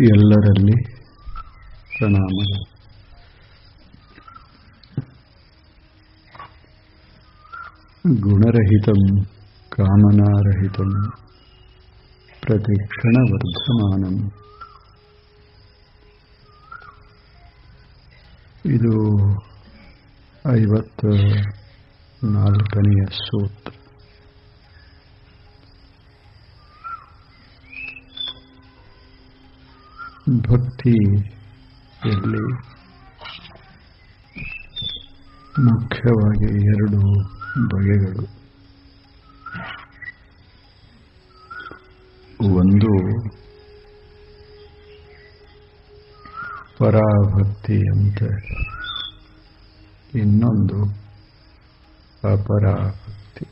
ಎಲ್ಲರಲ್ಲಿ ಪ್ರಣಾಮಗಳು. ಗುಣರಹಿತಂ ಕಾಮನಾರಹಿತಂ ಪ್ರತಿಕ್ಷಣ ವರ್ಧಮಾನಂ. ಇದು 54ನೆಯ ಸೂತ್ರ. ಭಕ್ತಿಯಲ್ಲಿ ಮುಖ್ಯವಾಗಿ 2 ಬಗೆಗಳು. ಒಂದು ಪರಾಭಕ್ತಿ ಅಂತ, ಇನ್ನೊಂದು ಅಪರಾಭಕ್ತಿ.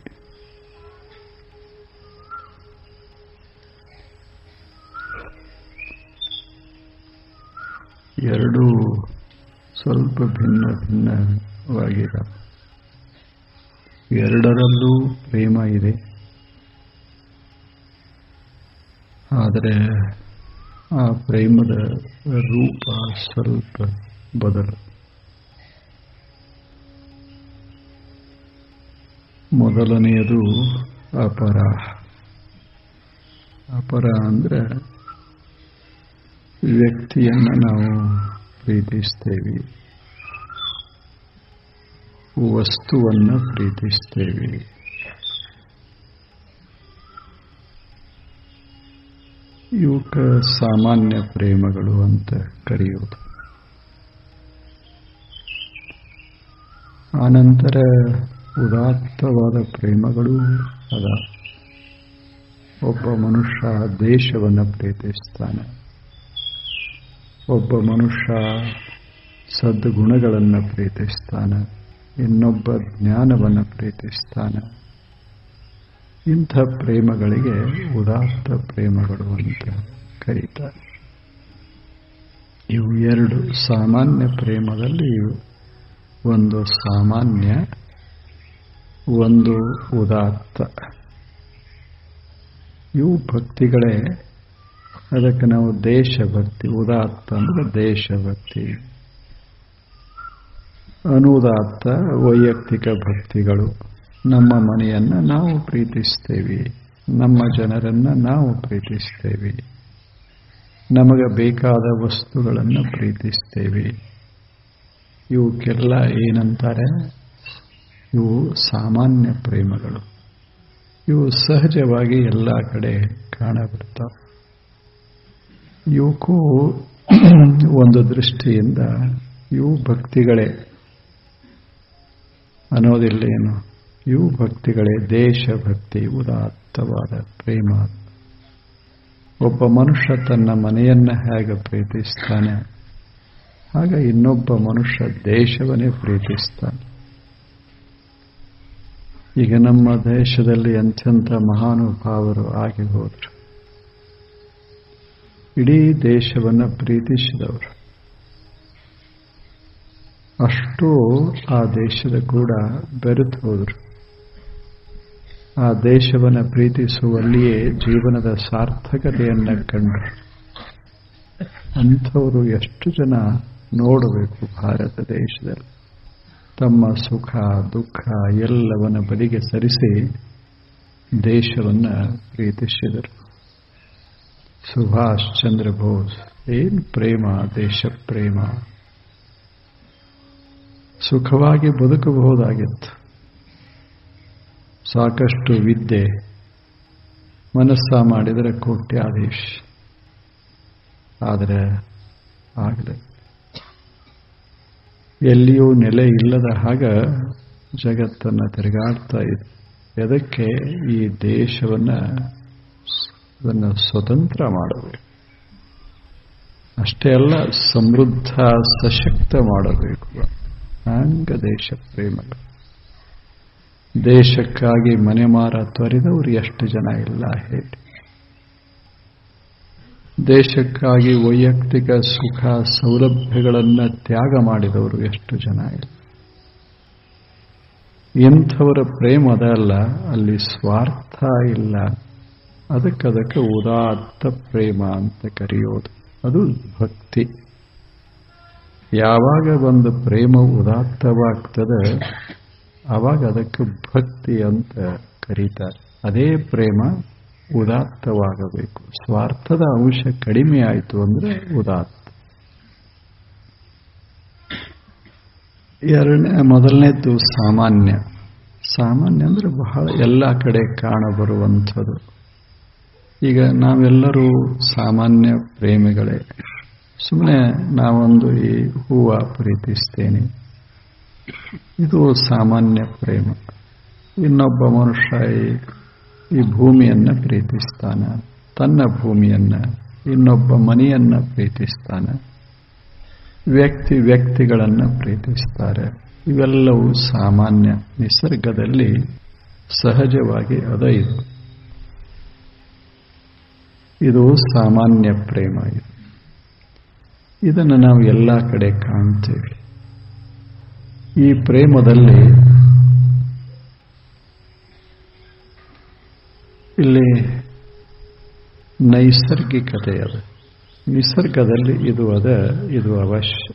ಎರಡೂ ಸ್ವಲ್ಪ ಭಿನ್ನವಾಗಿವೆ. ಎರಡರಲ್ಲೂ ಪ್ರೇಮ ಇದೆ, ಆದರೆ ಆ ಪ್ರೇಮದ ರೂಪ ಸ್ವಲ್ಪ ಬದಲು. ಮೊದಲನೆಯದು ಅಪರ. ಅಪರ ಅಂದರೆ ವ್ಯಕ್ತಿಯನ್ನು ನಾವು ಪ್ರೀತಿಸ್ತೇವೆ, ವಸ್ತುವನ್ನು ಪ್ರೀತಿಸ್ತೇವೆ. ಇವಕ್ಕೆ ಸಾಮಾನ್ಯ ಪ್ರೇಮಗಳು ಅಂತ ಕರೆಯುವುದು. ಆನಂತರ ಉದಾತ್ತವಾದ ಪ್ರೇಮಗಳು ಅದ. ಒಬ್ಬ ಮನುಷ್ಯ ದೇಶವನ್ನು ಪ್ರೀತಿಸ್ತಾನೆ, ಒಬ್ಬ ಮನುಷ್ಯ ಸದ್ಗುಣಗಳನ್ನು ಪ್ರೀತಿಸ್ತಾನೆ, ಇನ್ನೊಬ್ಬ ಜ್ಞಾನವನ್ನು ಪ್ರೀತಿಸ್ತಾನೆ. ಇಂಥ ಪ್ರೇಮಗಳಿಗೆ ಉದಾತ್ತ ಪ್ರೇಮಗಳು ಅಂತ ಕರೀತಾರೆ. ಇವು 2 ಸಾಮಾನ್ಯ ಪ್ರೇಮದಲ್ಲಿ ಒಂದು ಸಾಮಾನ್ಯ, ಒಂದು ಉದಾತ್ತ. ಇವು ಭಕ್ತಿಗಳೇ. ಅದಕ್ಕೆ ನಾವು ದೇಶಭಕ್ತಿ, ಉದಾತ್ತ ಅಂದರೆ ದೇಶಭಕ್ತಿ, ಅನುದಾತ್ತ ವೈಯಕ್ತಿಕ ಭಕ್ತಿಗಳು. ನಮ್ಮ ಮನೆಯನ್ನು ನಾವು ಪ್ರೀತಿಸ್ತೇವೆ, ನಮ್ಮ ಜನರನ್ನು ನಾವು ಪ್ರೀತಿಸ್ತೇವೆ, ನಮಗೆ ಬೇಕಾದ ವಸ್ತುಗಳನ್ನು ಪ್ರೀತಿಸ್ತೇವೆ. ಇವಕ್ಕೆಲ್ಲ ಏನಂತಾರೆ? ಇವು ಸಾಮಾನ್ಯ ಪ್ರೇಮಗಳು. ಇವು ಸಹಜವಾಗಿ ಎಲ್ಲ ಕಡೆ ಕಾಣಬರ್ತಾವೆ. ಇವಕ್ಕೂ ಒಂದು ದೃಷ್ಟಿಯಿಂದ ಇವು ಭಕ್ತಿಗಳೇ ಅನ್ನೋದಿಲ್ಲೇನು. ಇವು ಭಕ್ತಿಗಳೇ. ದೇಶಭಕ್ತಿ, ಉದಾತ್ತವಾದ ಪ್ರೇಮ. ಒಬ್ಬ ಮನುಷ್ಯ ತನ್ನ ಮನೆಯನ್ನು ಹೇಗೆ ಪ್ರೀತಿಸ್ತಾನೆ, ಆಗ ಇನ್ನೊಬ್ಬ ಮನುಷ್ಯ ದೇಶವನ್ನೇ ಪ್ರೀತಿಸ್ತಾನೆ. ಈಗ ನಮ್ಮ ದೇಶದಲ್ಲಿ ಎಂಥೆಂಥ ಮಹಾನುಭಾವರು ಆಗಿ ಹೋದರು. ಇಡೀ ದೇಶವನ್ನು ಪ್ರೀತಿಸಿದವರು. ಅಷ್ಟು ಆ ದೇಶದ ಕೂಡ ಬೆರೆತು ಹೋದರು. ಆ ದೇಶವನ್ನು ಪ್ರೀತಿಸುವಲ್ಲಿಯೇ ಜೀವನದ ಸಾರ್ಥಕತೆಯನ್ನು ಕಂಡರು. ಅಂಥವರು ಎಷ್ಟು ಜನ ನೋಡಬೇಕು ಭಾರತ ದೇಶದಲ್ಲಿ. ತಮ್ಮ ಸುಖ ದುಃಖ ಎಲ್ಲವನ್ನು ಬದಿಗೆ ಸರಿಸಿ ದೇಶವನ್ನು ಪ್ರೀತಿಸಿದರು. ಸುಭಾಷ್ ಚಂದ್ರ ಬೋಸ್, ಏನು ಪ್ರೇಮ, ದೇಶ ಪ್ರೇಮ. ಸುಖವಾಗಿ ಬದುಕಬಹುದಾಗಿತ್ತು. ಸಾಕಷ್ಟು ವಿದ್ಯೆ, ಮನಸ್ಸ ಮಾಡಿದರೆ ಕೋಟ್ಯಾಧೀಶ. ಆದರೆ ಆಗಲಿ, ಎಲ್ಲಿಯೂ ನೆಲೆ ಇಲ್ಲದ ಹಾಗ ಜಗತ್ತನ್ನು ತಿರುಗಾಡ್ತಾ ಇದೆ. ಎದಕ್ಕೆ? ಈ ದೇಶವನ್ನು ಸ್ವತಂತ್ರ ಮಾಡಬೇಕು. ಅಷ್ಟೇ ಅಲ್ಲ, ಸಮೃದ್ಧ ಸಶಕ್ತ ಮಾಡಬೇಕು. ಹಂಗ ದೇಶ ಪ್ರೇಮಗಳು. ದೇಶಕ್ಕಾಗಿ ಮನೆ ಮಾರ ತೊರೆದವರು ಎಷ್ಟು ಜನ ಇಲ್ಲ ಹೇಳಿ. ದೇಶಕ್ಕಾಗಿ ವೈಯಕ್ತಿಕ ಸುಖ ಸೌಲಭ್ಯಗಳನ್ನು ತ್ಯಾಗ ಮಾಡಿದವರು ಎಷ್ಟು ಜನ ಇಲ್ಲ. ಎಂಥವರ ಪ್ರೇಮ ಅದಲ್ಲ, ಅಲ್ಲಿ ಸ್ವಾರ್ಥ ಇಲ್ಲ. ಅದಕ್ಕೆ ಉದಾತ್ತ ಪ್ರೇಮ ಅಂತ ಕರೆಯೋದು. ಅದು ಭಕ್ತಿ. ಯಾವಾಗ ಒಂದು ಪ್ರೇಮ ಉದಾತ್ತವಾಗ್ತದೆ ಆವಾಗ ಅದಕ್ಕೆ ಭಕ್ತಿ ಅಂತ ಕರೀತಾರೆ. ಅದೇ ಪ್ರೇಮ ಉದಾತ್ತವಾಗಬೇಕು. ಸ್ವಾರ್ಥದ ಅಂಶ ಕಡಿಮೆ ಆಯಿತು ಅಂದರೆ ಉದಾತ್ತ. ಮೊದಲನೇದ್ದು ಸಾಮಾನ್ಯ. ಸಾಮಾನ್ಯ ಅಂದರೆ ಬಹಳ ಎಲ್ಲ ಕಡೆ ಕಾಣಬರುವಂಥದ್ದು. ಈಗ ನಾವೆಲ್ಲರೂ ಸಾಮಾನ್ಯ ಪ್ರೇಮಿಗಳೇ. ಸುಮ್ಮನೆ ನಾವೊಂದು ಈ ಹೂವು ಪ್ರೀತಿಸ್ತೇನೆ, ಇದು ಸಾಮಾನ್ಯ ಪ್ರೇಮ. ಇನ್ನೊಬ್ಬ ಮನುಷ್ಯ ಈ ಭೂಮಿಯನ್ನು ಪ್ರೀತಿಸ್ತಾನೆ, ತನ್ನ ಭೂಮಿಯನ್ನು, ಇನ್ನೊಬ್ಬ ಮನೆಯನ್ನು ಪ್ರೀತಿಸ್ತಾನೆ, ವ್ಯಕ್ತಿಗಳನ್ನು ಪ್ರೀತಿಸ್ತಾರೆ. ಇವೆಲ್ಲವೂ ಸಾಮಾನ್ಯ, ನಿಸರ್ಗದಲ್ಲಿ ಸಹಜವಾಗಿ ಅದ. ಇದು ಸಾಮಾನ್ಯ ಪ್ರೇಮ. ಇದನ್ನು ನಾವು ಎಲ್ಲ ಕಡೆ ಕಾಣ್ತೇವೆ. ಈ ಪ್ರೇಮದಲ್ಲಿ ಇಲ್ಲಿ ನೈಸರ್ಗಿಕತೆ ಅದ. ನಿಸರ್ಗದಲ್ಲಿ ಇದು ಅವಶ್ಯ.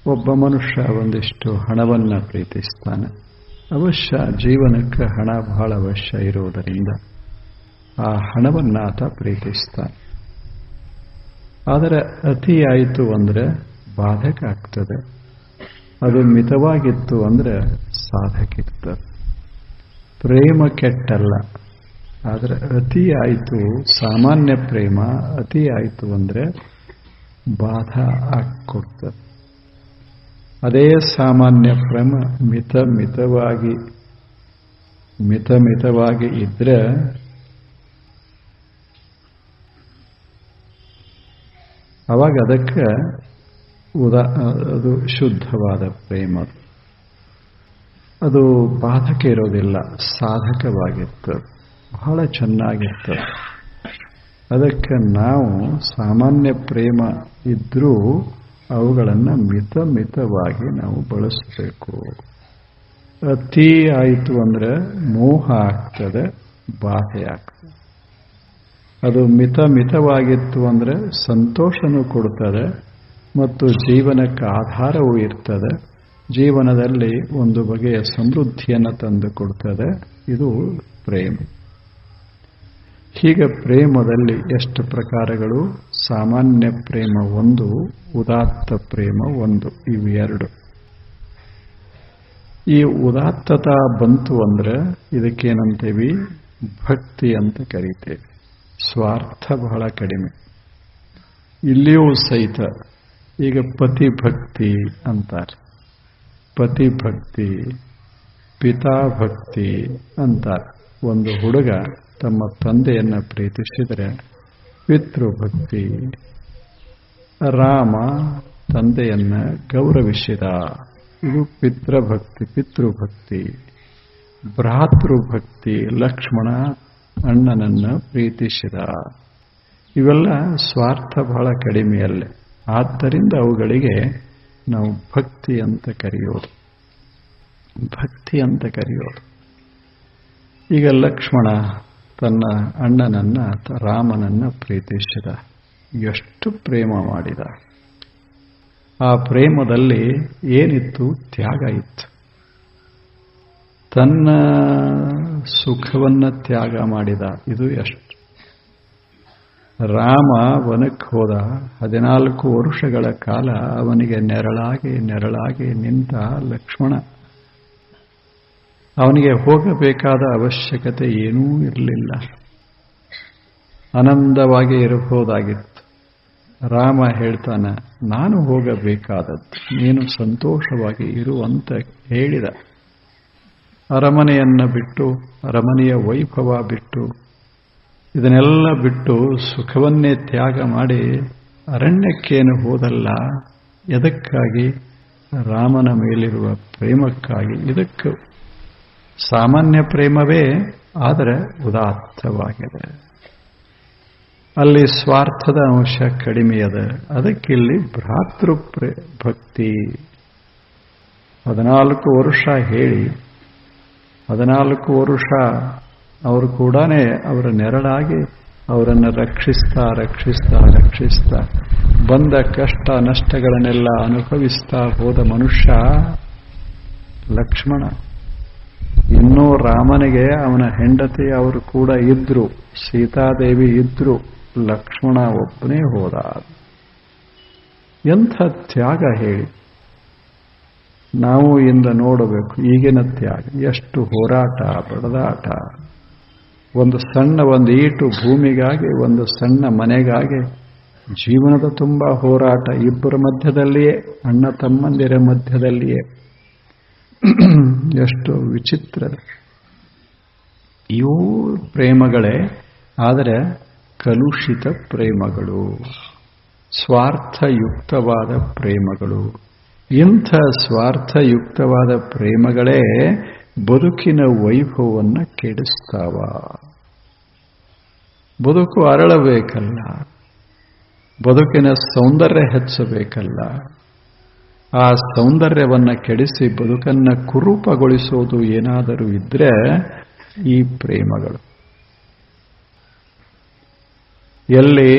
ಒಬ್ಬ ಮನುಷ್ಯ ಒಂದಿಷ್ಟು ಹಣವನ್ನು ಪ್ರೀತಿಸ್ತಾನೆ. ಅವಶ್ಯ, ಜೀವನಕ್ಕೆ ಹಣ ಬಹಳ ಅವಶ್ಯ ಇರುವುದರಿಂದ ಆ ಹಣವನ್ನು ಆತ ಪ್ರೀತಿಸ್ತಾನೆ. ಆದರೆ ಅತಿಯಾಯಿತು ಅಂದರೆ ಬಾಧಕ ಆಗ್ತದೆ. ಅದು ಮಿತವಾಗಿತ್ತು ಅಂದರೆ ಸಾಧಕಿರ್ತದೆ. ಪ್ರೇಮ ಕೆಟ್ಟಲ್ಲ, ಆದರೆ ಅತಿ ಆಯಿತು, ಸಾಮಾನ್ಯ ಪ್ರೇಮ ಅತಿ ಆಯಿತು ಅಂದರೆ ಬಾಧ ಆಗಿಕೊಡ್ತದೆ. ಅದೇ ಸಾಮಾನ್ಯ ಪ್ರೇಮ ಮಿತವಾಗಿ ಇದ್ರೆ ಅವಾಗ ಅದಕ್ಕೆ ಅದು ಶುದ್ಧವಾದ ಪ್ರೇಮ. ಅದು ಬಾಧಕ ಇರೋದಿಲ್ಲ, ಸಾಧಕವಾಗಿರ್ತದೆ, ಬಹಳ ಚೆನ್ನಾಗಿರ್ತದೆ. ಅದಕ್ಕೆ ನಾವು ಸಾಮಾನ್ಯ ಪ್ರೇಮ ಇದ್ರೂ ಅವುಗಳನ್ನು ಮಿತವಾಗಿ ನಾವು ಬಳಸಬೇಕು. ಅತಿ ಆಯಿತು ಅಂದರೆ ಮೋಹ ಆಗ್ತದೆ, ಬಾಧೆ ಆಗ್ತದೆ. ಅದು ಮಿತವಾಗಿತ್ತು ಅಂದರೆ ಸಂತೋಷನೂ ಕೊಡ್ತದೆ ಮತ್ತು ಜೀವನಕ್ಕೆ ಆಧಾರವೂ ಇರ್ತದೆ. ಜೀವನದಲ್ಲಿ ಒಂದು ಬಗೆಯ ಸಮೃದ್ಧಿಯನ್ನು ತಂದು ಕೊಡ್ತದೆ. ಇದು ಪ್ರೇಮ. ಹೀಗೆ ಪ್ರೇಮದಲ್ಲಿ ಎಷ್ಟು ಪ್ರಕಾರಗಳು? ಸಾಮಾನ್ಯ ಪ್ರೇಮ ಒಂದು, ಉದಾತ್ತ ಪ್ರೇಮ ಒಂದು, ಇವು ಎರಡು. ಈ ಉದಾತ್ತತ ಬಂತು ಅಂದರೆ ಇದಕ್ಕೇನಂತೇವಿ? ಭಕ್ತಿ ಅಂತ ಕರೀತೇವೆ. ಸ್ವಾರ್ಥ ಬಹಳ ಕಡಿಮೆ. ಇಲ್ಲಿಯೂ ಸಹಿತ ಈಗ ಪತಿಭಕ್ತಿ ಅಂತಾರೆ, ಪತಿಭಕ್ತಿ, ಪಿತಾಭಕ್ತಿ ಅಂತಾರೆ. ಒಂದು ಹುಡುಗ ತಮ್ಮ ತಂದೆಯನ್ನು ಪ್ರೀತಿಸಿದರೆ ಪಿತೃಭಕ್ತಿ. ರಾಮ ತಂದೆಯನ್ನು ಗೌರವಿಸಿದ, ಇದು ಪಿತೃಭಕ್ತಿ. ಭ್ರಾತೃಭಕ್ತಿ, ಲಕ್ಷ್ಮಣ ಅಣ್ಣನನ್ನು ಪ್ರೀತಿಸಿದ. ಇವೆಲ್ಲ ಸ್ವಾರ್ಥ ಬಹಳ ಕಡಿಮೆಯಲ್ಲೇ. ಆದ್ದರಿಂದ ಅವುಗಳಿಗೆ ನಾವು ಭಕ್ತಿ ಅಂತ ಕರೆಯೋದು. ಈಗ ಲಕ್ಷ್ಮಣ ತನ್ನ ಅಣ್ಣನನ್ನ, ರಾಮನನ್ನ ಪ್ರೀತಿಸಿದ. ಎಷ್ಟು ಪ್ರೇಮ ಮಾಡಿದ! ಆ ಪ್ರೇಮದಲ್ಲಿ ಏನಿತ್ತು? ತ್ಯಾಗ ಇತ್ತು. ತನ್ನ ಸುಖವನ್ನ ತ್ಯಾಗ ಮಾಡಿದ. ಇದು ಎಷ್ಟು! ರಾಮ ವನಕ್ಕೆ ಹೋದ. 14 ವರ್ಷಗಳ ಕಾಲ ಅವನಿಗೆ ನೆರಳಾಗಿ ನಿಂತ ಲಕ್ಷ್ಮಣ. ಅವನಿಗೆ ಹೋಗಬೇಕಾದ ಅವಶ್ಯಕತೆ ಏನೂ ಇರಲಿಲ್ಲ, ಆನಂದವಾಗಿ ಇರಬಹುದಾಗಿತ್ತು. ರಾಮ ಹೇಳ್ತಾನೆ, ನಾನು ಹೋಗಬೇಕಾದದ್ದು, ನೀನು ಸಂತೋಷವಾಗಿ ಇರುವಂತ ಹೇಳಿದ. ಅರಮನೆಯನ್ನು ಬಿಟ್ಟು, ಅರಮನೆಯ ವೈಭವ ಬಿಟ್ಟು, ಇದನ್ನೆಲ್ಲ ಬಿಟ್ಟು ಸುಖವನ್ನೇ ತ್ಯಾಗ ಮಾಡಿ ಅರಣ್ಯಕ್ಕೇನು ಹೋದಲ್ಲ. ಎದಕ್ಕಾಗಿ? ರಾಮನ ಮೇಲಿರುವ ಪ್ರೇಮಕ್ಕಾಗಿ. ಇದಕ್ಕೆ ಸಾಮಾನ್ಯ ಪ್ರೇಮವೇ, ಆದರೆ ಉದಾತ್ತವಾಗಿದೆ. ಅಲ್ಲಿ ಸ್ವಾರ್ಥದ ಅಂಶ ಕಡಿಮೆಯದ. ಅದಕ್ಕಿಲ್ಲಿ ಭ್ರಾತೃ ಭಕ್ತಿ. 14 ವರ್ಷ ಹೇಳಿ, 14 ವರ್ಷ ಅವರು ಕೂಡ ಅವರ ನೆರಳಾಗಿ ಅವರನ್ನು ರಕ್ಷಿಸ್ತಾ ರಕ್ಷಿಸ್ತಾ ರಕ್ಷಿಸ್ತಾ ಬಂದ ಕಷ್ಟ ನಷ್ಟಗಳನ್ನೆಲ್ಲ ಅನುಭವಿಸ್ತಾ ಹೋದ ಮನುಷ್ಯ ಲಕ್ಷ್ಮಣ. ಇನ್ನೂ ರಾಮನಿಗೆ ಅವನ ಹೆಂಡತಿ ಅವರು ಕೂಡ ಇದ್ರು, ಸೀತಾದೇವಿ ಇದ್ರು, ಲಕ್ಷ್ಮಣ ಒಬ್ಬನೇ ಹೋದ. ಎಂಥ ತ್ಯಾಗ ಹೇಳಿ. ನಾವು ಇಂದ ನೋಡಬೇಕು ಈಗಿನ ತ್ಯಾಗ, ಎಷ್ಟು ಹೋರಾಟ ಬಡದಾಟ. ಒಂದು ಈಟು ಭೂಮಿಗಾಗಿ, ಒಂದು ಸಣ್ಣ ಮನೆಗಾಗಿ ಜೀವನದ ತುಂಬ ಹೋರಾಟ. ಇಬ್ಬರ ಮಧ್ಯದಲ್ಲಿಯೇ, ಅಣ್ಣ ತಮ್ಮಂದಿರ ಮಧ್ಯದಲ್ಲಿಯೇ. ಎಷ್ಟು ವಿಚಿತ್ರ. ಇವು ಪ್ರೇಮಗಳೇ, ಆದರೆ ಕಲುಷಿತ ಪ್ರೇಮಗಳು, ಸ್ವಾರ್ಥಯುಕ್ತವಾದ ಪ್ರೇಮಗಳು. ಇಂಥ ಸ್ವಾರ್ಥಯುಕ್ತವಾದ ಪ್ರೇಮಗಳೇ ಬದುಕಿನ ವೈಭವವನ್ನು ಕೆಡಿಸ್ತಾವ. ಬದುಕು ಅರಳಬೇಕಲ್ಲ, ಬದುಕಿನ ಸೌಂದರ್ಯ ಹೆಚ್ಚಬೇಕಲ್ಲ. ಆ ಸೌಂದರ್ಯವನ್ನು ಕೆಡಿಸಿ ಬದುಕನ್ನು ಕುರೂಪಗೊಳಿಸೋದು ಏನಾದರೂ ಇದ್ರೆ ಈ ಪ್ರೇಮಗಳು. ಎಲ್ಲಿ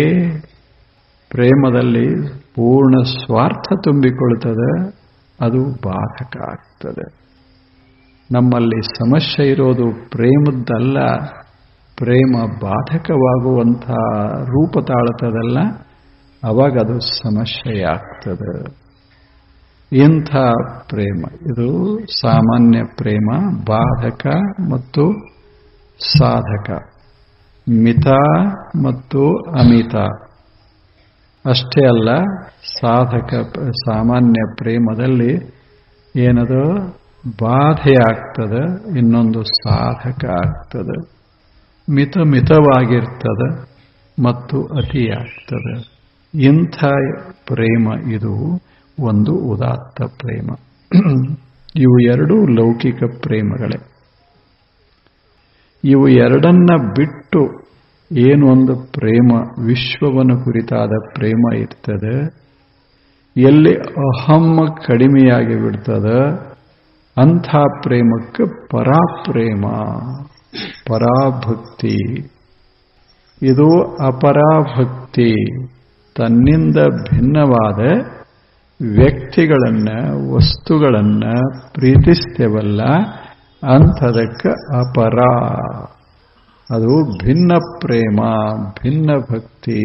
ಪ್ರೇಮದಲ್ಲಿ ಪೂರ್ಣ ಸ್ವಾರ್ಥ ತುಂಬಿಕೊಳ್ತದೆ, ಅದು ಬಾಧಕ ಆಗ್ತದೆ. ನಮ್ಮಲ್ಲಿ ಸಮಸ್ಯೆ ಇರೋದು ಪ್ರೇಮದ್ದಲ್ಲ, ಪ್ರೇಮ ಬಾಧಕವಾಗುವಂಥ ರೂಪ ತಾಳ್ತದಲ್ಲ, ಅವಾಗ ಅದು ಸಮಸ್ಯೆಯಾಗ್ತದೆ. ಇಂಥ ಪ್ರೇಮ ಇದು ಸಾಮಾನ್ಯ ಪ್ರೇಮ, ಬಾಧಕ ಮತ್ತು ಸಾಧಕ, ಮಿತ ಮತ್ತು ಅಮಿತ. ಅಷ್ಟೇ ಅಲ್ಲ, ಸಾಮಾನ್ಯ ಪ್ರೇಮದಲ್ಲಿ ಏನದು ಬಾಧೆ ಆಗ್ತದೆ, ಇನ್ನೊಂದು ಸಾಧಕ ಆಗ್ತದೆ. ಮಿತವಾಗಿರ್ತದೆ ಮತ್ತು ಅತಿಯಾಗ್ತದೆ. ಇಂಥ ಪ್ರೇಮ ಇದು ಒಂದು ಉದಾತ್ತ ಪ್ರೇಮ. ಇವು ಎರಡೂ ಲೌಕಿಕ ಪ್ರೇಮಗಳೇ. ಇವು ಎರಡನ್ನ ಬಿಟ್ಟು ಏನು ಒಂದು ಪ್ರೇಮ, ವಿಶ್ವವನ್ನು ಕುರಿತಾದ ಪ್ರೇಮ ಇರ್ತದೆ, ಎಲ್ಲಿ ಅಹಂ ಕಡಿಮೆಯಾಗಿ ಬಿಡ್ತದೆ, ಅಂಥ ಪ್ರೇಮಕ್ಕೆ ಪರಾಪ್ರೇಮ, ಪರಾಭಕ್ತಿ. ಇದು ಅಪರಾಭಕ್ತಿ. ತನ್ನಿಂದ ಭಿನ್ನವಾದ ವ್ಯಕ್ತಿಗಳನ್ನ, ವಸ್ತುಗಳನ್ನ ಪ್ರೀತಿಸ್ತೇವಲ್ಲ, ಅಂಥದಕ್ಕೆ ಅಪರ. ಅದು ಭಿನ್ನ ಪ್ರೇಮ, ಭಿನ್ನ ಭಕ್ತಿ.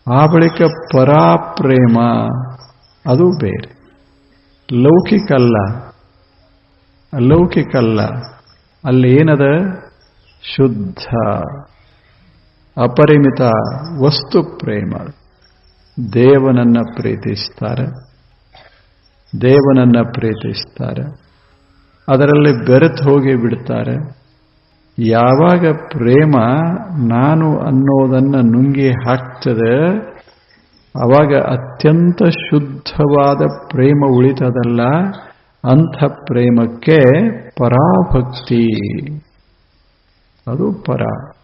ಆ ಬಳಿಕ ಪರಾಪ್ರೇಮ, ಅದು ಬೇರೆ. ಲೌಕಿಕಲ್ಲ, ಅಲೌಕಿಕಲ್ಲ. ಅಲ್ಲಿ ಏನದ? ಶುದ್ಧ ಅಪರಿಮಿತ ವಸ್ತು ಪ್ರೇಮ. ದೇವನನ್ನ ಪ್ರೀತಿಸ್ತಾರೆ, ದೇವನನ್ನ ಪ್ರೀತಿಸ್ತಾರೆ, ಅದರಲ್ಲಿ ಬೆರೆತು ಹೋಗಿ ಬಿಡ್ತಾರೆ. ಯಾವಾಗ ಪ್ರೇಮ ನಾನು ಅನ್ನೋದನ್ನು ನುಂಗಿ ಹಾಕ್ತದೆ, ಅವಾಗ ಅತ್ಯಂತ ಶುದ್ಧವಾದ ಪ್ರೇಮ ಉಳಿತದಲ್ಲ, ಅಂಥ ಪ್ರೇಮಕ್ಕೆ ಪರಾಭಕ್ತಿ. ಅದು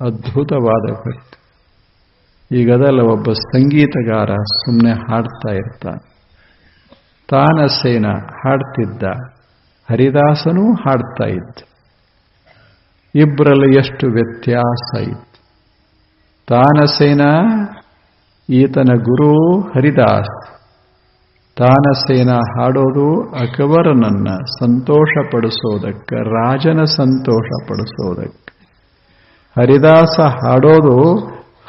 ಅದ್ಭುತವಾದ ಭಕ್ತಿ. ಈಗದಲ್ಲ, ಒಬ್ಬ ಸಂಗೀತಗಾರ ಸುಮ್ಮನೆ ಹಾಡ್ತಾ ಇರ್ತಾನೆ. ತಾನಸೇನ ಹಾಡ್ತಿದ್ದ, ಹರಿದಾಸನೂ ಹಾಡ್ತಾ ಇದ್ದ. ಇಬ್ಬರಲ್ಲಿ ಎಷ್ಟು ವ್ಯತ್ಯಾಸ ಇತ್ತು. ತಾನಸೇನ ಈತನ ಗುರು ಹರಿದಾಸ್. ತಾನಸೇನ ಹಾಡೋದು ಅಕಬರನನ್ನ ಸಂತೋಷಪಡಿಸೋದಕ್ಕೆ, ರಾಜನ ಸಂತೋಷಪಡಿಸೋದಕ್ಕೆ. ಹರಿದಾಸ ಹಾಡೋದು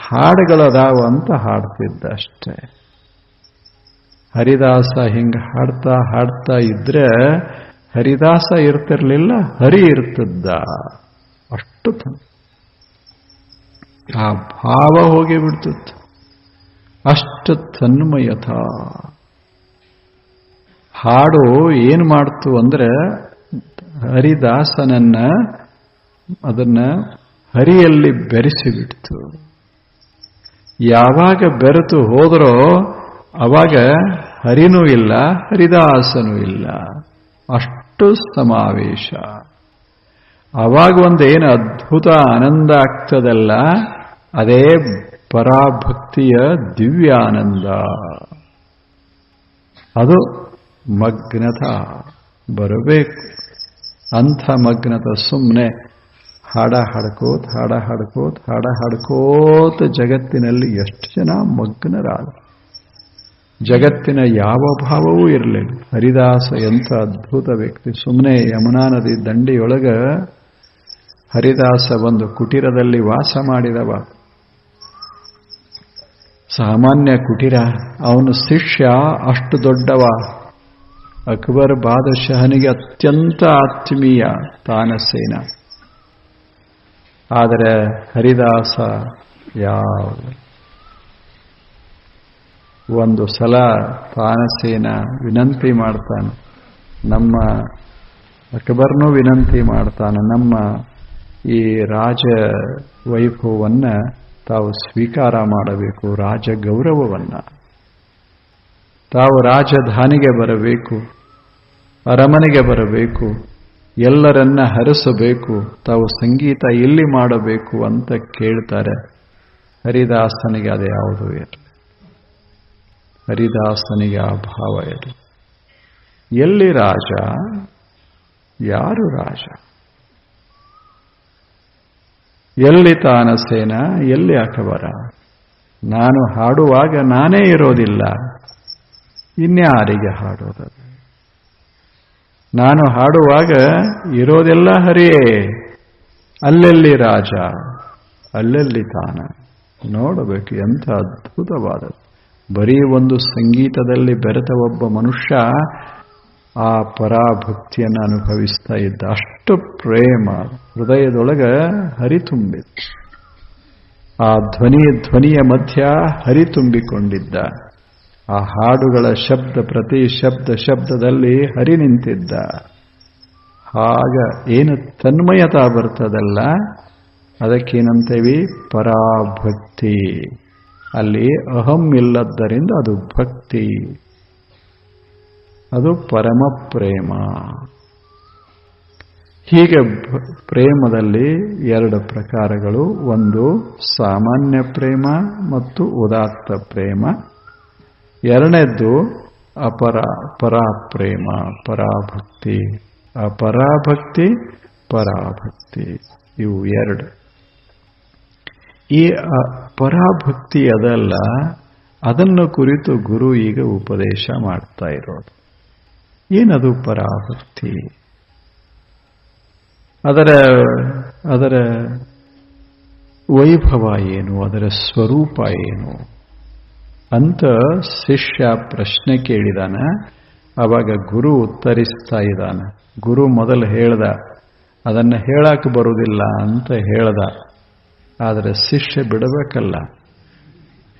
ಹಾಡುಗಳದಾವ ಅಂತ ಹಾಡ್ತಿದ್ದ ಅಷ್ಟೇ. ಹರಿದಾಸ ಹಿಂಗ ಹಾಡ್ತಾ ಹಾಡ್ತಾ ಇದ್ರೆ ಹರಿದಾಸ ಇರ್ತಿರ್ಲಿಲ್ಲ, ಹರಿ ಇರ್ತಿದ್ದ. ಅಷ್ಟು ಆ ಭಾವ ಹೋಗಿ ಬಿಡ್ತಿತ್ತು. ಅಷ್ಟು ತನ್ಮಯತ. ಹಾಡು ಏನು ಮಾಡ್ತು ಅಂದ್ರೆ ಹರಿದಾಸನನ್ನ ಅದನ್ನ ಹರಿಯಲ್ಲಿ ಬೆರೆಸಿಬಿಡ್ತು. ಯಾವಾಗ ಬೆರೆತು ಹೋದರೋ ಅವಾಗ ಹರಿನೂ ಇಲ್ಲ, ಹರಿದಾಸನೂ ಇಲ್ಲ. ಅಷ್ಟು ಸಮಾವೇಶ. ಅವಾಗ ಒಂದೇನು ಅದ್ಭುತ ಆನಂದ ಆಗ್ತದಲ್ಲ, ಅದೇ ಪರಾಭಕ್ತಿಯ ದಿವ್ಯ ಆನಂದ. ಅದು ಮಗ್ನತ ಬರಬೇಕು. ಅಂಥ ಮಗ್ನತ ಸುಮ್ಮನೆ ಹಾಡ ಹಾಡ್ಕೋತ ಜಗತ್ತಿನಲ್ಲಿ ಎಷ್ಟು ಜನ ಮಗ್ನರಾದ. ಜಗತ್ತಿನ ಯಾವ ಭಾವವೂ ಇರಲಿಲ್ಲ. ಹರಿದಾಸ ಎಂಥ ಅದ್ಭುತ ವ್ಯಕ್ತಿ. ಸುಮ್ಮನೆ ಯಮುನಾ ನದಿ ದಂಡೆಯೊಳಗ ಹರಿದಾಸ ಒಂದು ಕುಟೀರದಲ್ಲಿ ವಾಸ ಮಾಡಿದವ. ಸಾಮಾನ್ಯ ಕುಟೀರ. ಅವನು ಶಿಷ್ಯ ಅಷ್ಟು ದೊಡ್ಡವ. ಅಕ್ಬರ್ ಬಾದಶಾಹನಿಗೆ ಅತ್ಯಂತ ಆತ್ಮೀಯ ತಾನಸೇನ. ಆದರೆ ಹರಿದಾಸ ಒಂದು ಸಲ ತಾನಸೇನ ವಿನಂತಿ ಮಾಡ್ತಾನೆ. ನಮ್ಮ ಅಕ್ಬರ್ನೂ ವಿನಂತಿ ಮಾಡ್ತಾನೆ, ನಮ್ಮ ಈ ರಾಜ ವೈಭವವನ್ನ ತಾವು ಸ್ವೀಕಾರ ಮಾಡಬೇಕು, ರಾಜ ಗೌರವವನ್ನ. ತಾವು ರಾಜಧಾನಿಗೆ ಬರಬೇಕು, ಅರಮನೆಗೆ ಬರಬೇಕು, ಎಲ್ಲರನ್ನ ಹರಿಸಬೇಕು, ತಾವು ಸಂಗೀತ ಇಲ್ಲಿ ಮಾಡಬೇಕು ಅಂತ ಕೇಳ್ತಾರೆ. ಹರಿದಾಸನಿಗೆ ಅದು ಯಾವುದೂ ಇರಲಿ. ಹರಿದಾಸನಿಗೆ ಆ ಭಾವ ಇರಲಿ. ಎಲ್ಲಿ ರಾಜ, ಯಾರು ರಾಜ? ಎಲ್ಲಿ ತಾನಸೇನ, ಎಲ್ಲಿ ಅಕ್ಬರ? ನಾನು ಹಾಡುವಾಗ ನಾನೇ ಇರೋದಿಲ್ಲ, ಇನ್ಯಾರಿಗೆ ಹಾಡೋದದು? ನಾನು ಹಾಡುವಾಗ ಇರೋದೆಲ್ಲ ಹರಿಯೇ. ಅಲ್ಲೆಲ್ಲಿ ರಾಜ, ಅಲ್ಲೆಲ್ಲಿ ತಾನ? ನೋಡಬೇಕು, ಎಂಥ ಅದ್ಭುತವಾದದ್ದು. ಬರೀ ಒಂದು ಸಂಗೀತದಲ್ಲಿ ಬೆರೆತ ಒಬ್ಬ ಮನುಷ್ಯ ಆ ಪರಾಭಕ್ತಿಯನ್ನು ಅನುಭವಿಸ್ತಾ ಇದ್ದ. ಅಷ್ಟು ಪ್ರೇಮ ಹೃದಯದೊಳಗ ಹರಿತುಂಬಿತ್ತು. ಆ ಧ್ವನಿಯ ಮಧ್ಯ ಹರಿತುಂಬಿಕೊಂಡಿದ್ದ. ಆ ಹಾಡುಗಳ ಶಬ್ದ, ಪ್ರತಿ ಶಬ್ದದಲ್ಲಿ ಹರಿ ನಿಂತಿದ್ದ. ಆಗ ಏನು ತನ್ಮಯತಾ ಬರ್ತದಲ್ಲ, ಅದಕ್ಕೇನಂತೇವಿ? ಪರಾಭಕ್ತಿ. ಅಲ್ಲಿ ಅಹಂ ಇಲ್ಲದ್ದರಿಂದ ಅದು ಭಕ್ತಿ, ಅದು ಪರಮ ಪ್ರೇಮ. ಹೀಗೆ ಪ್ರೇಮದಲ್ಲಿ ಎರಡು ಪ್ರಕಾರಗಳು. ಒಂದು ಸಾಮಾನ್ಯ ಪ್ರೇಮ ಮತ್ತು ಉದಾತ್ತ ಪ್ರೇಮ. ಎರಡನೇದ್ದು ಪರಾಪ್ರೇಮ, ಪರಾಭಕ್ತಿ. ಅಪರಾಭಕ್ತಿ, ಪರಾಭಕ್ತಿ, ಇವು ಎರಡು. ಈ ಪರಾಭಕ್ತಿ ಅದಲ್ಲ, ಅದನ್ನು ಕುರಿತು ಗುರು ಈಗ ಉಪದೇಶ ಮಾಡ್ತಾ ಇರೋದು. ಏನದು ಪರಾಭಕ್ತಿ? ಅದರ ವೈಭವ ಏನು, ಅದರ ಸ್ವರೂಪ ಏನು ಅಂತ ಶಿಷ್ಯ ಪ್ರಶ್ನೆ ಕೇಳಿದಾನ. ಅವಾಗ ಗುರು ಉತ್ತರಿಸ್ತಾ ಇದ್ದಾನೆ. ಗುರು ಮೊದಲು ಹೇಳ್ದ, ಅದನ್ನು ಹೇಳಕ್ಕೆ ಬರುವುದಿಲ್ಲ ಅಂತ ಹೇಳ್ದ. ಆದರೆ ಶಿಷ್ಯ ಬಿಡಬೇಕಲ್ಲ.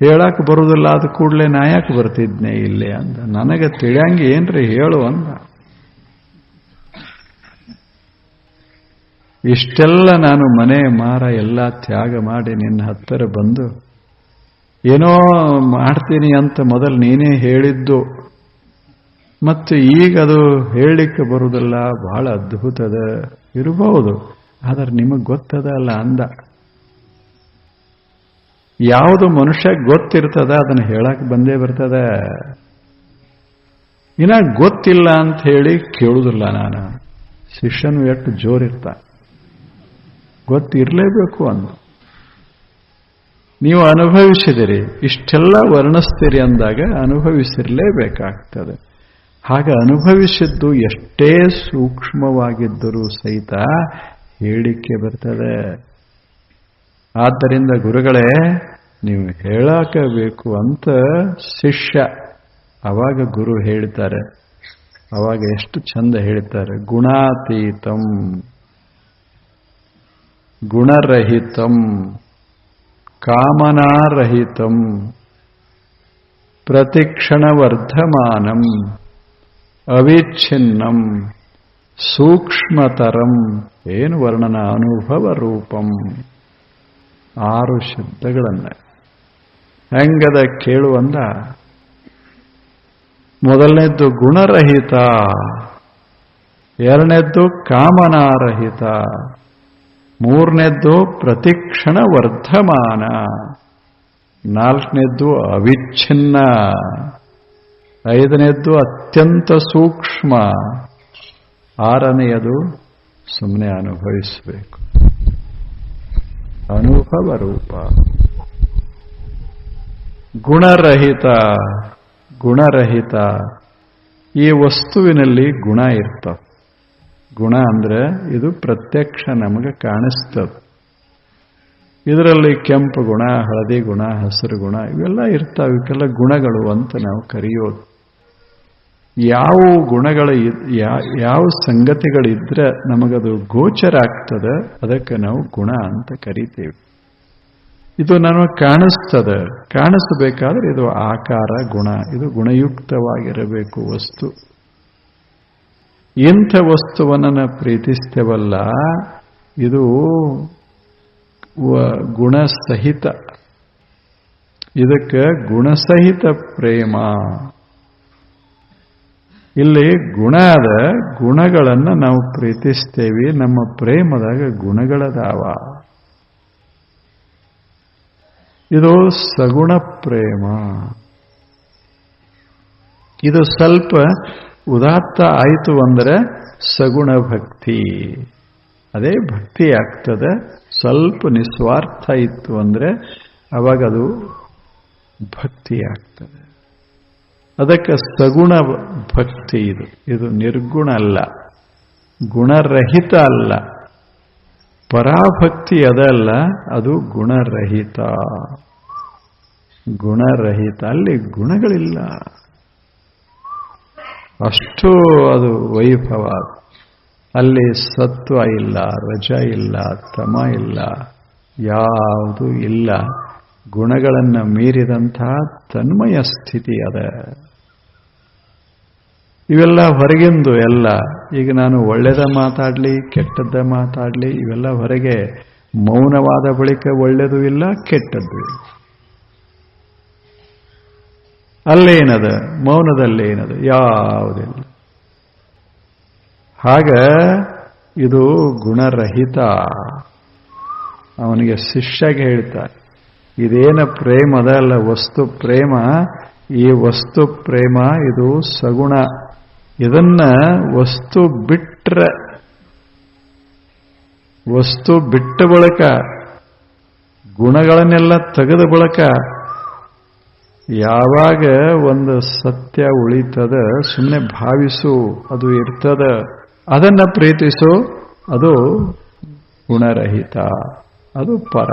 ಹೇಳಕ್ಕೆ ಬರುವುದಿಲ್ಲ ಆದ ಕೂಡಲೇ ನಾ ಯಾಕೆ ಬರ್ತಿದ್ನೆ ಇಲ್ಲಿ ಅಂದ. ನನಗೆ ತಿಳಿಯಂಗೆ ಏನ್ರಿ ಹೇಳು ಅಂದ. ಇಷ್ಟೆಲ್ಲ ನಾನು ಮನೆ ಮಾರ ಎಲ್ಲ ತ್ಯಾಗ ಮಾಡಿ ನಿನ್ನ ಹತ್ತಿರ ಬಂದು ಏನೋ ಮಾಡ್ತೀನಿ ಅಂತ ಮೊದಲು ನೀನೇ ಹೇಳಿದ್ದು, ಮತ್ತು ಈಗ ಅದು ಹೇಳಲಿಕ್ಕೆ ಬರುವುದಿಲ್ಲ. ಬಹಳ ಅದ್ಭುತದ ಇರಬಹುದು, ಆದರೆ ನಿಮಗೆ ಗೊತ್ತದ ಅಲ್ಲ ಅಂದ. ಯಾವುದು ಮನುಷ್ಯ ಗೊತ್ತಿರ್ತದ ಅದನ್ನು ಹೇಳಕ್ಕೆ ಬಂದೇ ಬರ್ತದ. ಇನ್ನ ಗೊತ್ತಿಲ್ಲ ಅಂತ ಹೇಳಿ ಕೇಳುವುದಿಲ್ಲ ನಾನು. ಶಿಷ್ಯನು ಎಷ್ಟು ಜೋರಿರ್ತ, ಗೊತ್ತಿರಲೇಬೇಕು ಅಂದ. ನೀವು ಅನುಭವಿಸಿದಿರಿ, ಇಷ್ಟೆಲ್ಲ ವರ್ಣಿಸ್ತೀರಿ ಅಂದಾಗ ಅನುಭವಿಸಿರಲೇಬೇಕಾಗ್ತದೆ. ಹಾಗೆ ಅನುಭವಿಸಿದ್ದು ಎಷ್ಟೇ ಸೂಕ್ಷ್ಮವಾಗಿದ್ದರೂ ಸಹಿತ ಹೇಳಿಕೆ ಬರ್ತದೆ. ಆದ್ದರಿಂದ ಗುರುಗಳೇ ನೀವು ಹೇಳಬೇಕು ಅಂತ ಶಿಷ್ಯ. ಅವಾಗ ಗುರು ಹೇಳ್ತಾರೆ, ಅವಾಗ ಎಷ್ಟು ಚಂದ ಹೇಳ್ತಾರೆ. ಗುಣಾತೀತಂ ಗುಣರಹಿತಂ ಕಾಮನಾರಹಿತಂ ಪ್ರತಿಕ್ಷಣವರ್ಧಮಾನಂ ಅವಿಚ್ಛಿನ್ನಂ ಸೂಕ್ಷ್ಮತರಂ. ಏನು ವರ್ಣನ? ಅನುಭವ ರೂಪಂ. 6 ಶಬ್ದಗಳನ್ನ ಹೆಂಗದ ಕೇಳುವಂದ. ಮೊದಲನೇದ್ದು ಗುಣರಹಿತ, ಎರಡನೇದ್ದು ಕಾಮನಾರಹಿತ, ಮೂರನೇದ್ದು ಪ್ರತಿಕ್ಷಣ ವರ್ಧಮಾನ, ನಾಲ್ಕನೇದ್ದು ಅವಿಚ್ಛಿನ್ನ, ಐದನೇದ್ದು ಅತ್ಯಂತ ಸೂಕ್ಷ್ಮ, ಆರನೆಯದು ಸುಮ್ಮನೆ ಅನುಭವಿಸಬೇಕು. ಅನುಭವ ರೂಪ. ಗುಣರಹಿತ ಗುಣರಹಿತ ಈ ವಸ್ತುವಿನಲ್ಲಿ ಗುಣ ಇರ್ತವೆ. ಗುಣ ಅಂದ್ರೆ ಇದು ಪ್ರತ್ಯಕ್ಷ ನಮಗೆ ಕಾಣಿಸ್ತದೆ. ಇದರಲ್ಲಿ ಕೆಂಪು ಗುಣ, ಹಳದಿ ಗುಣ, ಹಸಿರು ಗುಣ ಇವೆಲ್ಲ ಇರ್ತಾವೆ. ಇವಕ್ಕೆಲ್ಲ ಗುಣಗಳು ಅಂತ ನಾವು ಕರೆಯೋದು. ಯಾವ ಗುಣಗಳು ಯಾವ ಸಂಗತಿಗಳಿದ್ರೆ ನಮಗದು ಗೋಚರ ಆಗ್ತದೆ, ಅದಕ್ಕೆ ನಾವು ಗುಣ ಅಂತ ಕರಿತೇವೆ. ಇದು ನಮಗೆ ಕಾಣಿಸ್ತದೆ. ಕಾಣಿಸಬೇಕಾದ್ರೆ ಇದು ಆಕಾರ ಗುಣ, ಇದು ಗುಣಯುಕ್ತವಾಗಿರಬೇಕು ವಸ್ತು. ಇಂಥ ವಸ್ತುವನ್ನು ನಾವು ಪ್ರೀತಿಸ್ತೇವಲ್ಲ, ಇದು ಗುಣಸಹಿತ. ಇದಕ್ಕೆ ಗುಣಸಹಿತ ಪ್ರೇಮ. ಇಲ್ಲಿ ಗುಣ ಅದ, ಗುಣಗಳನ್ನು ನಾವು ಪ್ರೀತಿಸ್ತೇವೆ. ನಮ್ಮ ಪ್ರೇಮದಾಗ ಗುಣಗಳದಾವ. ಇದು ಸಗುಣ ಪ್ರೇಮ. ಇದು ಸ್ವಲ್ಪ ಉದಾತ್ತ ಆಯಿತು ಅಂದರೆ ಸಗುಣ ಭಕ್ತಿ, ಅದೇ ಭಕ್ತಿ ಆಗ್ತದೆ. ಸ್ವಲ್ಪ ನಿಸ್ವಾರ್ಥ ಇತ್ತು ಅಂದರೆ ಅವಾಗ ಅದು ಭಕ್ತಿ ಆಗ್ತದೆ. ಅದಕ್ಕೆ ಸಗುಣ ಭಕ್ತಿ. ಇದು ನಿರ್ಗುಣ ಅಲ್ಲ, ಗುಣರಹಿತ ಅಲ್ಲ. ಪರಾಭಕ್ತಿ ಅದಲ್ಲ, ಅದು ಗುಣರಹಿತ. ಗುಣರಹಿತ ಅಲ್ಲಿ ಗುಣಗಳಿಲ್ಲ, ಅಷ್ಟು ಅದು ವೈಭವ. ಅಲ್ಲಿ ಸತ್ವ ಇಲ್ಲ, ರಜ ಇಲ್ಲ, ತಮ ಇಲ್ಲ, ಯಾವುದು ಇಲ್ಲ. ಗುಣಗಳನ್ನು ಮೀರಿದಂತಹ ತನ್ಮಯ ಸ್ಥಿತಿ ಅದ. ಇವೆಲ್ಲ ಹೊರಗಿಂದು ಎಲ್ಲ. ಈಗ ನಾನು ಒಳ್ಳೆದ ಮಾತಾಡಲಿ, ಕೆಟ್ಟದ್ದ ಮಾತಾಡಲಿ, ಇವೆಲ್ಲ ಹೊರಗೆ. ಮೌನವಾದ ಬಳಿಕ ಒಳ್ಳೆಯದು ಇಲ್ಲ, ಕೆಟ್ಟದ್ದು ಇಲ್ಲ. ಅಲ್ಲೇನದ? ಮೌನದಲ್ಲೇನದು? ಯಾವುದಿಲ್ಲ. ಹಾಗ ಇದು ಗುಣರಹಿತ. ಅವನಿಗೆ ಶಿಷ್ಯಗೆ ಹೇಳ್ತಾರೆ, ಇದೇನ ಪ್ರೇಮ ಅದಲ್ಲ, ವಸ್ತು ಪ್ರೇಮ. ಈ ವಸ್ತು ಪ್ರೇಮ ಇದು ಸಗುಣ. ಇದನ್ನ ವಸ್ತು ಬಿಟ್ಟ ಬಳಕ, ಗುಣಗಳನ್ನೆಲ್ಲ ತೆಗೆದ ಬಳಕ ಯಾವಾಗ ಒಂದು ಸತ್ಯ ಉಳಿತದ, ಸುಮ್ಮನೆ ಭಾವಿಸು, ಅದು ಇರ್ತದ, ಅದನ್ನ ಪ್ರೀತಿಸು, ಅದು ಗುಣರಹಿತ, ಅದು ಪರ.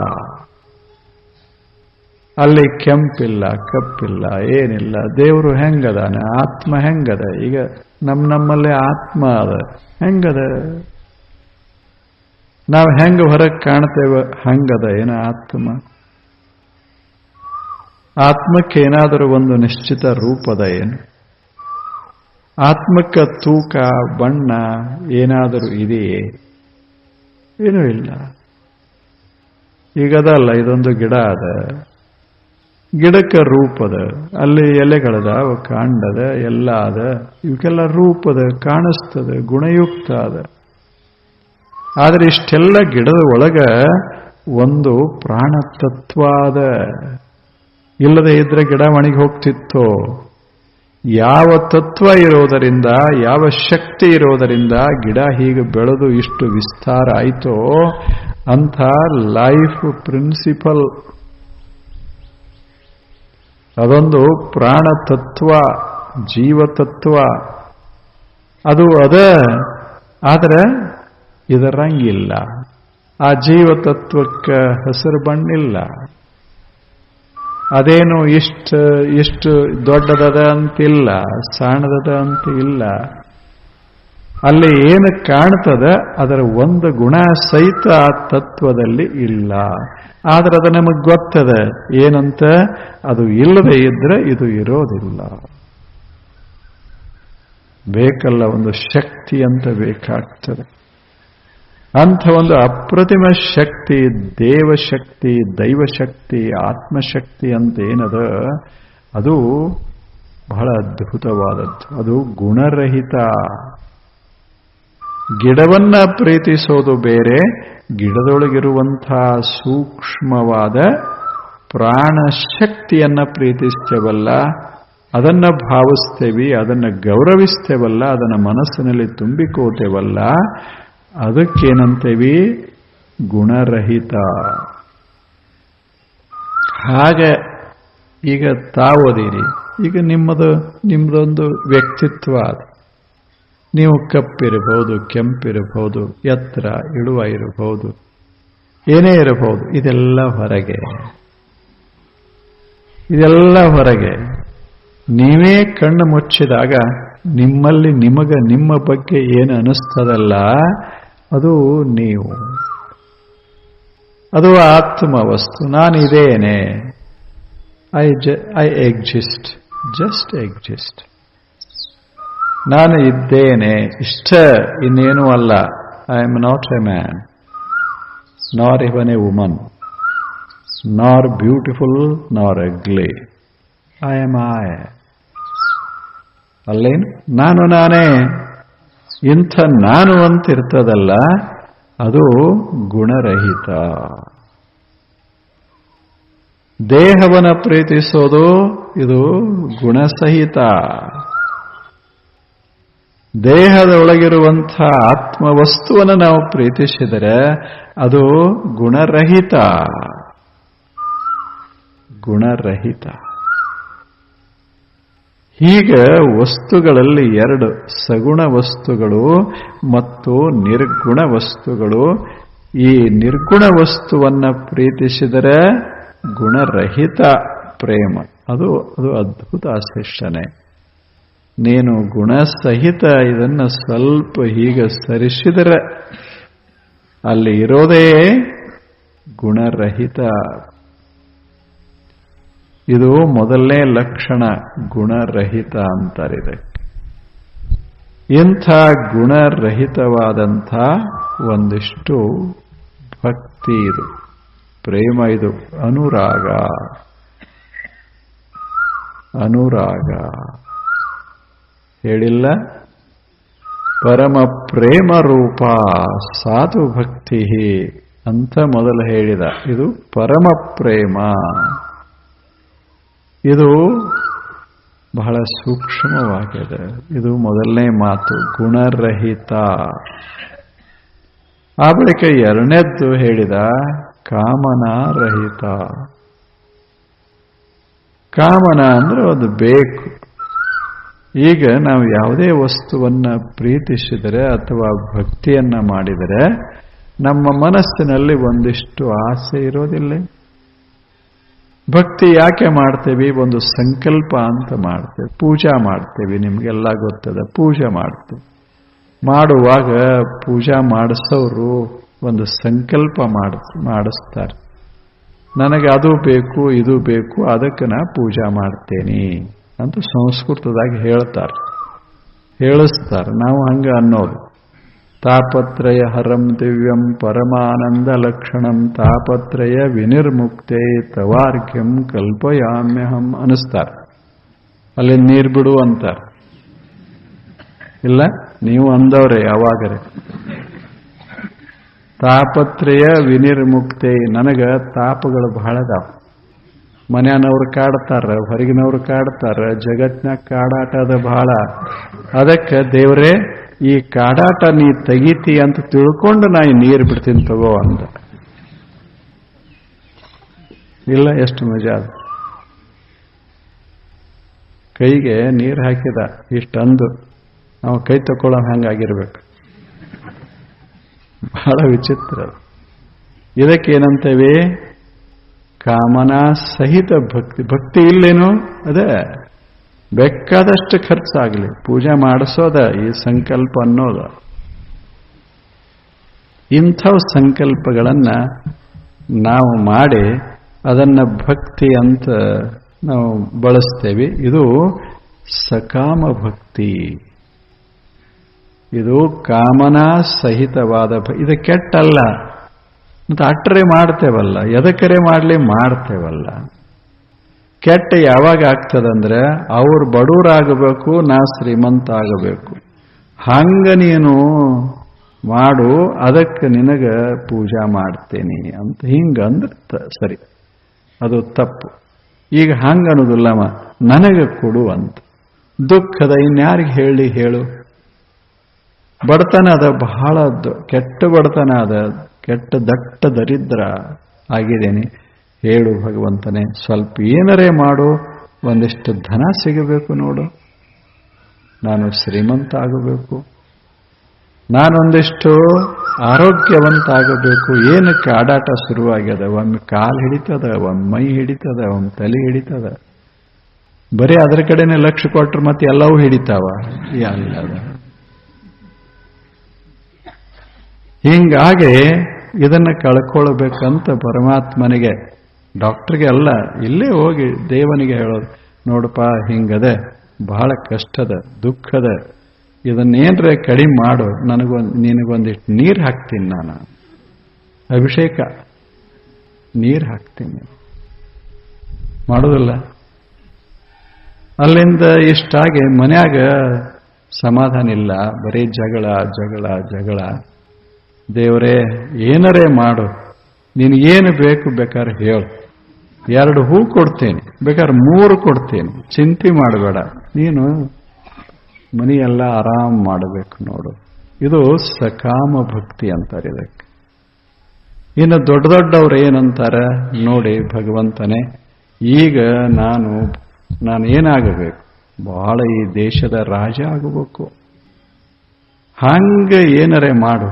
ಅಲ್ಲಿ ಕೆಂಪಿಲ್ಲ, ಕಪ್ಪಿಲ್ಲ, ಏನಿಲ್ಲ. ದೇವರು ಹೆಂಗದಾನೆ? ಆತ್ಮ ಹೆಂಗದ? ಈಗ ನಮ್ಮಲ್ಲೇ ಆತ್ಮ ಅದ. ಹೆಂಗದ? ನಾವು ಹೆಂಗ ಹೊರಗೆ ಕಾಣ್ತೇವೆ ಹಂಗದ ಏನ ಆತ್ಮ? ಆತ್ಮಕ್ಕೆ ಏನಾದರೂ ಒಂದು ನಿಶ್ಚಿತ ರೂಪದ ಏನು? ಆತ್ಮಕ್ಕೆ ತೂಕ, ಬಣ್ಣ ಏನಾದರೂ ಇದೆಯೇ? ಏನೂ ಇಲ್ಲ. ಈಗದಲ್ಲ, ಇದೊಂದು ಗಿಡ ಅದ, ಗಿಡಕ್ಕೆ ರೂಪದ, ಅಲ್ಲಿ ಎಲೆಗಳದ, ಕಾಂಡದ, ಎಲ್ಲ ಅದ. ಇವಕ್ಕೆಲ್ಲ ರೂಪದ, ಕಾಣಿಸ್ತದ, ಗುಣಯುಕ್ತ ಅದ. ಆದರೆ ಇಷ್ಟೆಲ್ಲ ಗಿಡದ ಒಳಗ ಒಂದು ಪ್ರಾಣತತ್ವ ಅದ. ಇಲ್ಲದೆ ಇದ್ರೆ ಗಿಡ ಒಣಗಿ ಹೋಗ್ತಿತ್ತೋ? ಯಾವ ತತ್ವ ಇರೋದರಿಂದ, ಯಾವ ಶಕ್ತಿ ಇರೋದರಿಂದ ಗಿಡ ಹೀಗೆ ಬೆಳೆದು ಇಷ್ಟು ವಿಸ್ತಾರ ಆಯಿತೋ, ಅಂಥ ಲೈಫ್ ಪ್ರಿನ್ಸಿಪಲ್ ಅದೊಂದು ಪ್ರಾಣತತ್ವ, ಜೀವತತ್ವ ಅದು ಅದ. ಆದರೆ ಇದರಂಗಿಲ್ಲ. ಆ ಜೀವತತ್ವಕ್ಕೆ ಹಸಿರು ಬಣ್ಣಿಲ್ಲ. ಅದೇನು ಇಷ್ಟು ದೊಡ್ಡದದ ಅಂತಿಲ್ಲ, ಸಣ್ಣದದ ಅಂತ ಇಲ್ಲ. ಅಲ್ಲಿ ಏನು ಕಾಣ್ತದ ಅದರ ಒಂದು ಗುಣ ಸಹಿತ ಆ ತತ್ವದಲ್ಲಿ ಇಲ್ಲ. ಆದ್ರೆ ಅದು ನಮಗೆ ಗೊತ್ತದ ಏನಂತ. ಅದು ಇಲ್ಲದೆ ಇದ್ರೆ ಇದು ಇರೋದಿಲ್ಲ. ಬೇಕಲ್ಲ, ಒಂದು ಶಕ್ತಿ ಅಂತ ಬೇಕಾಗ್ತದೆ. ಅಂಥ ಒಂದು ಅಪ್ರತಿಮ ಶಕ್ತಿ, ದೇವಶಕ್ತಿ, ದೈವಶಕ್ತಿ, ಆತ್ಮಶಕ್ತಿ ಅಂತ ಏನದ, ಅದು ಬಹಳ ಅದ್ಭುತವಾದದ್ದು. ಅದು ಗುಣರಹಿತ. ಗಿಡವನ್ನ ಪ್ರೀತಿಸೋದು ಬೇರೆ, ಗಿಡದೊಳಗಿರುವಂಥ ಸೂಕ್ಷ್ಮವಾದ ಪ್ರಾಣಶಕ್ತಿಯನ್ನ ಪ್ರೀತಿಸ್ತೇವಲ್ಲ, ಅದನ್ನ ಭಾವಿಸ್ತೇವೆ, ಅದನ್ನ ಗೌರವಿಸ್ತೇವಲ್ಲ, ಅದನ್ನ ಮನಸ್ಸಿನಲ್ಲಿ ತುಂಬಿಕೋತೇವಲ್ಲ, ಅದಕ್ಕೇನಂತೇವಿ? ಗುಣರಹಿತ. ಹಾಗೆ ಈಗ ತಾವೋದಿರಿ. ಈಗ ನಿಮ್ಮದೊಂದು ವ್ಯಕ್ತಿತ್ವ ಅದು. ನೀವು ಕಪ್ಪಿರಬಹುದು, ಕೆಂಪಿರಬಹುದು, ಎತ್ತರ ಇಳುವ ಇರಬಹುದು, ಏನೇ ಇರಬಹುದು. ಇದೆಲ್ಲ ಹೊರಗೆ. ನೀವೇ ಕಣ್ಣು ಮುಚ್ಚಿದಾಗ ನಿಮ್ಮಲ್ಲಿ ನಿಮ್ಮ ಬಗ್ಗೆ ಏನು ಅನಿಸ್ತದಲ್ಲ, ಅದು ನೀವು. ಅದು ಆತ್ಮವಸ್ತು. ನಾನಿದ್ದೇನೆ. I exist, just exist. ನಾನು ಇದ್ದೇನೆ, ಇಷ್ಟ, ಇನ್ನೇನೂ ಅಲ್ಲ. I am not a man, nor even a woman, nor beautiful, nor ugly. I am I. ಅಲ್ಲೇನು ನಾನೇ. ಇಂಥ ನಾನು ಅಂತಿರ್ತದಲ್ಲ, ಅದು ಗುಣರಹಿತ. ದೇಹವನ್ನು ಪ್ರೀತಿಸೋದು ಇದು ಗುಣಸಹಿತ. ದೇಹದೊಳಗಿರುವಂಥ ಆತ್ಮವಸ್ತುವನ್ನು ನಾವು ಪ್ರೀತಿಸಿದರೆ ಅದು ಗುಣರಹಿತ. ಹೀಗೆ ವಸ್ತುಗಳಲ್ಲಿ ಎರಡು, ಸಗುಣ ವಸ್ತುಗಳು ಮತ್ತು ನಿರ್ಗುಣ ವಸ್ತುಗಳು. ಈ ನಿರ್ಗುಣ ವಸ್ತುವನ್ನು ಪ್ರೀತಿಸಿದರೆ ಗುಣರಹಿತ ಪ್ರೇಮ. ಅದು ಅದ್ಭುತ ಶಿಕ್ಷಣೆ. ನೀನು ಗುಣಸಹಿತ ಇದನ್ನು ಸ್ವಲ್ಪ ಹೀಗೆ ಸರಿಸಿದರೆ ಅಲ್ಲಿ ಇರೋದೇ ಗುಣರಹಿತ. ಇದು ಮೊದಲನೇ ಲಕ್ಷಣ, ಗುಣರಹಿತ ಅಂತಾರೆ ಇದಕ್ಕೆ. ಇಂಥ ಗುಣರಹಿತವಾದಂಥ ಒಂದಿಷ್ಟು ಭಕ್ತಿ ಇದು, ಪ್ರೇಮ ಇದು, ಅನುರಾಗ ಹೇಳಿಲ್ಲ. ಪರಮ ಪ್ರೇಮ ರೂಪ ಸಾಧು ಭಕ್ತಿ ಅಂತ ಮೊದಲು ಹೇಳಿದ. ಇದು ಪರಮ ಪ್ರೇಮ. ಇದು ಬಹಳ ಸೂಕ್ಷ್ಮವಾಗಿದೆ. ಇದು ಮೊದಲನೇ ಮಾತು, ಗುಣರಹಿತ. ಆ ಬಳಿಕ ಎರಡನೇದ್ದು ಹೇಳಿದ ಕಾಮನಾರಹಿತ. ಕಾಮನ ಅಂದ್ರೆ ಅದು ಬೇಕು. ಈಗ ನಾವು ಯಾವುದೇ ವಸ್ತುವನ್ನ ಪ್ರೀತಿಸಿದರೆ ಅಥವಾ ಭಕ್ತಿಯನ್ನ ಮಾಡಿದರೆ ನಮ್ಮ ಮನಸ್ಸಿನಲ್ಲಿ ಒಂದಿಷ್ಟು ಆಸೆ ಇರೋದಿಲ್ಲ. ಭಕ್ತಿ ಯಾಕೆ ಮಾಡ್ತೇವೆ? ಒಂದು ಸಂಕಲ್ಪ ಅಂತ ಮಾಡ್ತೇವೆ. ಪೂಜಾ ಮಾಡ್ತೇವೆ, ನಿಮಗೆಲ್ಲ ಗೊತ್ತದ. ಪೂಜೆ ಮಾಡ್ತೇವೆ. ಮಾಡುವಾಗ ಪೂಜಾ ಮಾಡಿಸೋರು ಒಂದು ಸಂಕಲ್ಪ ಮಾಡಿಸ್ತಾರೆ. ನನಗೆ ಅದು ಬೇಕು, ಇದು ಬೇಕು, ಅದಕ್ಕೆ ನಾ ಪೂಜಾ ಮಾಡ್ತೇನೆ ಅಂತ ಸಂಸ್ಕೃತದಾಗಿ ಹೇಳಿಸ್ತಾರೆ. ನಾವು ಹಂಗ ಅನ್ನೋದು. ತಾಪತ್ರಯ ಹರಂ ದಿವ್ಯಂ ಪರಮಾನಂದ ಲಕ್ಷಣಂ ತಾಪತ್ರಯ ವಿನಿರ್ಮುಕ್ತೆ ತವಾರ್ಘ್ಯಂ ಕಲ್ಪಯಾಮ್ಯಹಂ ಅನಿಸ್ತಾರೆ. ಅಲ್ಲಿ ನೀರು ಬಿಡು ಅಂತಾರೆ. ಇಲ್ಲ, ನೀವು ಅಂದವ್ರೆ ಯಾವಾಗರೆ. ತಾಪತ್ರಯ ವಿನಿರ್ಮುಕ್ತೆ. ನನಗ ತಾಪಗಳು ಬಹಳ ಅದಾವ. ಮನೆಯವ್ರು ಕಾಡ್ತಾರ, ಹೊರಗಿನವ್ರು ಕಾಡ್ತಾರ, ಜಗತ್ನಾಗ ಕಾಡಾಟದ ಬಹಳ. ಅದಕ್ಕೆ ದೇವರೇ ಈ ಕಾಡಾಟ ನೀ ತೆಗೀತಿ ಅಂತ ತಿಳ್ಕೊಂಡು ನಾ ಈ ನೀರು ಬಿಡ್ತೀನಿ ತಗೋ ಅಂದ. ಇಲ್ಲ, ಎಷ್ಟು ಮಜಾ ಅದು. ಕೈಗೆ ನೀರು ಹಾಕಿದ ಇಷ್ಟಂದು ನಾವು ಕೈ ತಕೊಳ್ಳೋ ಹಂಗಾಗಿರ್ಬೇಕು. ಬಹಳ ವಿಚಿತ್ರ. ಇದಕ್ಕೇನಂತೇವೆ? ಕಾಮನಾ ಸಹಿತ ಭಕ್ತಿ. ಭಕ್ತಿ ಇಲ್ಲೇನು? ಅದೇ ಬೇಕಾದಷ್ಟು ಖರ್ಚಾಗಲಿ, ಪೂಜೆ ಮಾಡಿಸೋದ ಈ ಸಂಕಲ್ಪ ಅನ್ನೋದ. ಇಂಥ ಸಂಕಲ್ಪಗಳನ್ನ ನಾವು ಮಾಡಿ ಅದನ್ನ ಭಕ್ತಿ ಅಂತ ನಾವು ಬಳಸ್ತೇವೆ. ಇದು ಸಕಾಮ ಭಕ್ತಿ. ಇದು ಕಾಮನಾ ಸಹಿತವಾದ ಇದು ಕೆಟ್ಟಲ್ಲ. ಮತ್ತೆ ಅಟ್ರೆ ಮಾಡ್ತೇವಲ್ಲ, ಎದಕ್ಕರೆ ಮಾಡಲಿ ಮಾಡ್ತೇವಲ್ಲ. ಕೆಟ್ಟ ಯಾವಾಗ ಆಗ್ತದಂದ್ರೆ ಅವ್ರು ಬಡವರಾಗಬೇಕು, ನಾ ಶ್ರೀಮಂತ ಆಗಬೇಕು. ಹಂಗ ನೀನು ಮಾಡು, ಅದಕ್ಕೆ ನಿನಗ ಪೂಜಾ ಮಾಡ್ತೇನೆ ಅಂತ ಹಿಂಗಂದ್ರೆ ಸರಿ, ಅದು ತಪ್ಪು. ಈಗ ಹಂಗ ಅನ್ನೋದಿಲ್ಲಮ್ಮ, ನನಗೆ ಕೊಡು ಅಂತ. ದುಃಖದ ಇನ್ಯಾರಿಗೆ ಹೇಳು. ಬಡತನ ಅದ, ಬಹಳ ಕೆಟ್ಟ ಬಡತನ ಅದ, ಕೆಟ್ಟ ದಟ್ಟ ದರಿದ್ರ ಆಗಿದ್ದೇನೆ. ಹೇಳು ಭಗವಂತನೇ, ಸ್ವಲ್ಪ ಏನರೇ ಮಾಡು, ಒಂದಿಷ್ಟು ಧನ ಸಿಗಬೇಕು ನೋಡು, ನಾನು ಶ್ರೀಮಂತ ಆಗಬೇಕು, ನಾನೊಂದಿಷ್ಟು ಆರೋಗ್ಯವಂತ ಆಗಬೇಕು. ಏನಕ್ಕೆ ಆಡಾಟ ಶುರುವಾಗ್ಯದ? ಒಮ್ಮೆ ಕಾಲು ಹಿಡಿತದ, ಒಮ್ಮೆ ಮೈ ಹಿಡಿತದ, ಒಮ್ಮೆ ತಲೆ ಹಿಡಿತದ. ಬರೀ ಅದರ ಕಡೆನೆ ಲಕ್ಷ್ಯ ಕೊಟ್ಟರು ಮತ್ತೆ ಎಲ್ಲವೂ ಹಿಡಿತಾವ. ಎಲ್ಲದ ಹಿಂಗಾಗಿ ಇದನ್ನು ಕಳ್ಕೊಳ್ಬೇಕಂತ ಪರಮಾತ್ಮನಿಗೆ, ಡಾಕ್ಟರ್ಗೆ ಅಲ್ಲ, ಇಲ್ಲೇ ಹೋಗಿ ದೇವನಿಗೆ ಹೇಳೋದು, ನೋಡಪ್ಪ ಹಿಂಗದೆ, ಬಹಳ ಕಷ್ಟದ, ದುಃಖದ, ಇದನ್ನೇನ್ರೆ ಕಡಿಮೆ ಮಾಡು, ನಿನಗೊಂದಿಷ್ಟು ನೀರು ಹಾಕ್ತೀನಿ, ನಾನು ಅಭಿಷೇಕ ನೀರು ಹಾಕ್ತೀನಿ. ಮಾಡೋದಿಲ್ಲ. ಅಲ್ಲಿಂದ ಇಷ್ಟಾಗಿ ಮನ್ಯಾಗ ಸಮಾಧಾನ ಇಲ್ಲ, ಬರೀ ಜಗಳ ಜಗಳ ಜಗಳ. ದೇವರೇ ಏನರೇ ಮಾಡು, ನಿನಗೇನು ಬೇಕು ಬೇಕಾದ್ರೆ ಹೇಳು, 2 ಹೂ ಕೊಡ್ತೇನೆ, ಬೇಕಾದ್ರೆ 3 ಕೊಡ್ತೇನೆ, ಚಿಂತೆ ಮಾಡಬೇಡ, ನೀನು ಮನೆಯೆಲ್ಲ ಆರಾಮ್ ಮಾಡಬೇಕು ನೋಡು. ಇದು ಸಕಾಮ ಭಕ್ತಿ ಅಂತಾರೆ ಇದಕ್ಕೆ. ಇನ್ನು ದೊಡ್ಡ ದೊಡ್ಡವ್ರು ಏನಂತಾರೆ ನೋಡಿ, ಭಗವಂತನೇ ಈಗ ನಾನು ಏನಾಗಬೇಕು? ಬಹಳ ಈ ದೇಶದ ರಾಜ ಆಗಬೇಕು, ಹಂಗ ಏನರೇ ಮಾಡು,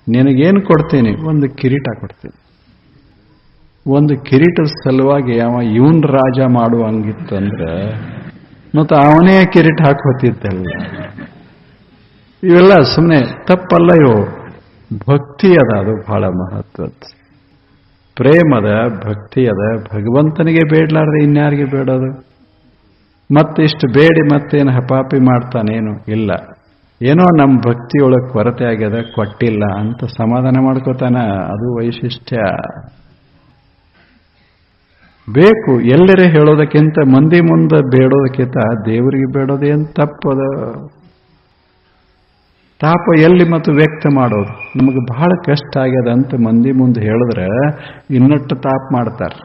ನಿನಗೇನು ಕೊಡ್ತೀನಿ? ಒಂದು ಕಿರೀಟ ಕೊಡ್ತೀನಿ. ಒಂದು ಕಿರೀಟದ ಸಲುವಾಗಿ ಇವನ್ ರಾಜ ಮಾಡುವಂಗಿತ್ತಂದ್ರೆ ಮತ್ತು ಅವನೇ ಕಿರೀಟ ಹಾಕೋತಿದ್ದಲ್ಲ. ಇವೆಲ್ಲ ಸುಮ್ಮನೆ ತಪ್ಪಲ್ಲ. ಇವು ಭಕ್ತಿ ಅದ, ಅದು ಬಹಳ ಮಹತ್ವದ ಪ್ರೇಮದ ಭಕ್ತಿ ಅದ. ಭಗವಂತನಿಗೆ ಬೇಡಲಾರ್ರೆ ಇನ್ಯಾರಿಗೆ ಬೇಡೋದು? ಮತ್ತಿಷ್ಟು ಬೇಡಿ ಮತ್ತೇನು ಹಪಾಪಿ ಮಾಡ್ತಾನೇನು? ಇಲ್ಲ, ಏನೋ ನಮ್ಮ ಭಕ್ತಿಯೊಳಗೆ ಕೊರತೆ ಆಗ್ಯದ, ಕೊಟ್ಟಿಲ್ಲ ಅಂತ ಸಮಾಧಾನ ಮಾಡ್ಕೋತಾನ. ಅದು ವೈಶಿಷ್ಟ್ಯ. ಬೇಕು ಎಲ್ಲರೇ ಹೇಳೋದಕ್ಕಿಂತ, ಮಂದಿ ಮುಂದೆ ಬೇಡೋದಕ್ಕಿಂತ ದೇವರಿಗೆ ಬೇಡೋದೇನು ತಪ್ಪದ? ತಾಪ ಎಲ್ಲಿ ಮತ್ತು ವ್ಯಕ್ತ ಮಾಡೋದು? ನಮಗೆ ಬಹಳ ಕಷ್ಟ ಆಗ್ಯದ ಅಂತ ಮಂದಿ ಮುಂದೆ ಹೇಳಿದ್ರೆ ಇನ್ನಷ್ಟು ತಾಪ ಮಾಡ್ತಾರೆ.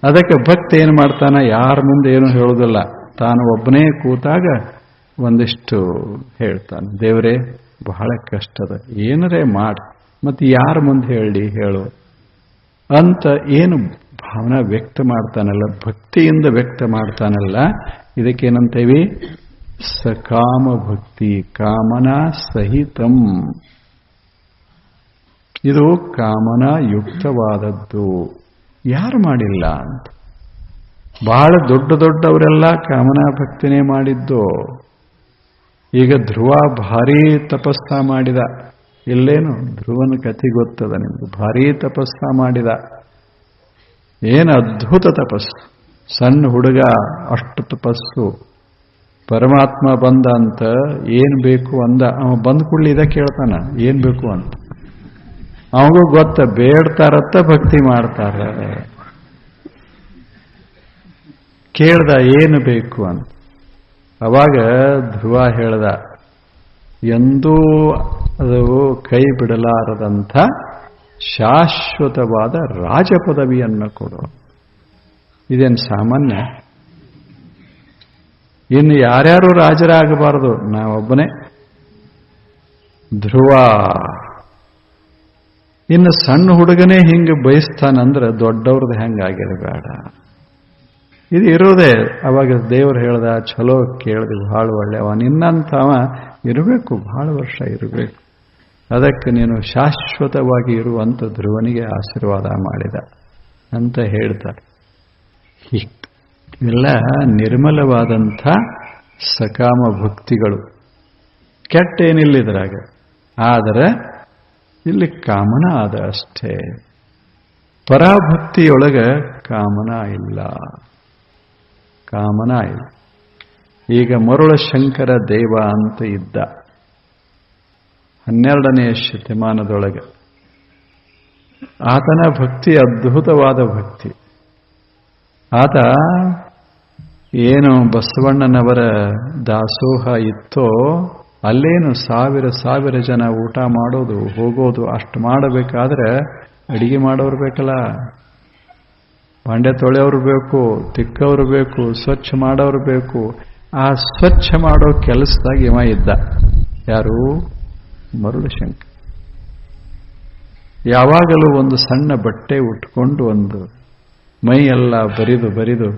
ಅದಕ್ಕೆ ಭಕ್ತ ಏನು ಮಾಡ್ತಾನ? ಯಾರ ಮುಂದೆ ಏನು ಹೇಳೋದಿಲ್ಲ, ತಾನು ಒಬ್ಬನೇ ಕೂತಾಗ ಒಂದಿಷ್ಟು ಹೇಳ್ತಾನೆ, ದೇವರೇ ಬಹಳ ಕಷ್ಟದ, ಏನರೇ ಮಾಡಿ, ಮತ್ತು ಯಾರ ಮುಂದೆ ಹೇಳು ಅಂತ ಏನು ಭಾವನಾ ವ್ಯಕ್ತ ಮಾಡ್ತಾನಲ್ಲ, ಭಕ್ತಿಯಿಂದ ವ್ಯಕ್ತ ಮಾಡ್ತಾನಲ್ಲ, ಇದಕ್ಕೇನಂತೇವಿ? ಸಕಾಮ ಭಕ್ತಿ, ಕಾಮನಾ ಸಹಿತಂ. ಇದು ಕಾಮನಾ ಯುಕ್ತವಾದದ್ದು. ಯಾರು ಮಾಡಿಲ್ಲ ಅಂತ? ಬಹಳ ದೊಡ್ಡವರೆಲ್ಲ ಕಾಮನಾ ಭಕ್ತಿನೇ ಮಾಡಿದ್ದು. ಈಗ ಧ್ರುವ ಭಾರೀ ತಪಸ್ಸ ಮಾಡಿದ. ಇಲ್ಲೇನು ಧ್ರುವನ ಕಥೆ ಗೊತ್ತದ ನಿಮ್ಗೆ? ಭಾರೀ ತಪಸ್ಸ ಮಾಡಿದ. ಏನು ಅದ್ಭುತ ತಪಸ್ಸು! ಸಣ್ಣ ಹುಡುಗ ಅಷ್ಟು ತಪಸ್ಸು. ಪರಮಾತ್ಮ ಬಂದ ಅಂತ ಏನ್ ಬೇಕು ಅಂದ. ಅವ ಬಂದ ಕೂಡಲೇ ಇದ ಕೇಳ್ತಾನ, ಏನ್ ಬೇಕು ಅಂತ. ಅವನಿಗೂ ಗೊತ್ತ, ಬೇಡ್ತಾರತ್ತ ಭಕ್ತಿ ಮಾಡ್ತಾರ. ಕೇಳ್ದ ಏನು ಬೇಕು ಅಂತ. ಅವಾಗ ಧ್ರುವ ಹೇಳ್ದ, ಎಂದೂ ಅದು ಕೈ ಬಿಡಲಾರದಂಥ ಶಾಶ್ವತವಾದ ರಾಜಪದವಿಯನ್ನು ಕೊಡು. ಇದೇನು ಸಾಮಾನ್ಯ? ಇನ್ನು ಯಾರ್ಯಾರು ರಾಜರಾಗಬಾರದು, ನಾವೊಬ್ಬನೇ. ಧ್ರುವ ಇನ್ನು ಸಣ್ಣ ಹುಡುಗನೇ ಹಿಂಗೆ ಬಯಸ್ತಾನಂದ್ರೆ ದೊಡ್ಡವ್ರದ್ದು ಹೆಂಗಾಗಿರಬೇಡ. ಇದು ಇರೋದೇ. ಅವಾಗ ದೇವರು ಹೇಳ್ದ, ಚಲೋ ಕೇಳಿದ್ವಿ, ಬಹಳ ಒಳ್ಳೆಯವ, ನಿನ್ನಂಥವ ಇರಬೇಕು, ಬಹಳ ವರ್ಷ ಇರಬೇಕು, ಅದಕ್ಕೆ ನೀನು ಶಾಶ್ವತವಾಗಿ ಇರುವಂತ ಧ್ರುವನಿಗೆ ಆಶೀರ್ವಾದ ಮಾಡಿದ ಅಂತ ಹೇಳ್ತಾರೆ. ಇವೆಲ್ಲ ನಿರ್ಮಲವಾದಂಥ ಸಕಾಮ ಭಕ್ತಿಗಳು. ಕೆಟ್ಟ ಏನಿಲ್ಲ ಇದ್ರಾಗ, ಆದರೆ ಇಲ್ಲಿ ಕಾಮನ ಆದ ಅಷ್ಟೇ. ಪರಾಭಕ್ತಿಯೊಳಗೆ ಕಾಮನ ಇಲ್ಲ. ಕಾಮನ ಇಲ್ಲ. ಈಗ ಮರುಳ ಶಂಕರ ದೇವ ಅಂತ ಇದ್ದ 12ನೇ ಶತಮಾನದೊಳಗೆ. ಆತನ ಭಕ್ತಿ ಅದ್ಭುತವಾದ ಭಕ್ತಿ. ಆತ ಏನು ಬಸವಣ್ಣನವರ ದಾಸೋಹ ಇತ್ತೋ ಅಲ್ಲೇನು ಸಾವಿರ ಜನ ಊಟ ಮಾಡೋದು ಹೋಗೋದು. ಅಷ್ಟು ಮಾಡಬೇಕಾದ್ರೆ ಅಡಿಗೆ ಮಾಡೋರು ಬೇಕಲ್ಲ, ಭಾಂಡೆ ತೊಳೆಯವರು ಬೇಕು, ತಿಕ್ಕವರು ಬೇಕು, ಸ್ವಚ್ಛ ಮಾಡೋರು ಬೇಕು. ಆ ಸ್ವಚ್ಛ ಮಾಡೋ ಕೆಲಸದಾಗ ಇವ ಇದ್ದ. ಯಾರು? ಮರುಳಶಂಕರ. ಯಾವಾಗಲೂ ಒಂದು ಸಣ್ಣ ಬಟ್ಟೆ ಉಟ್ಕೊಂಡು ಒಂದು ಮೈಯೆಲ್ಲ ಬರಿದು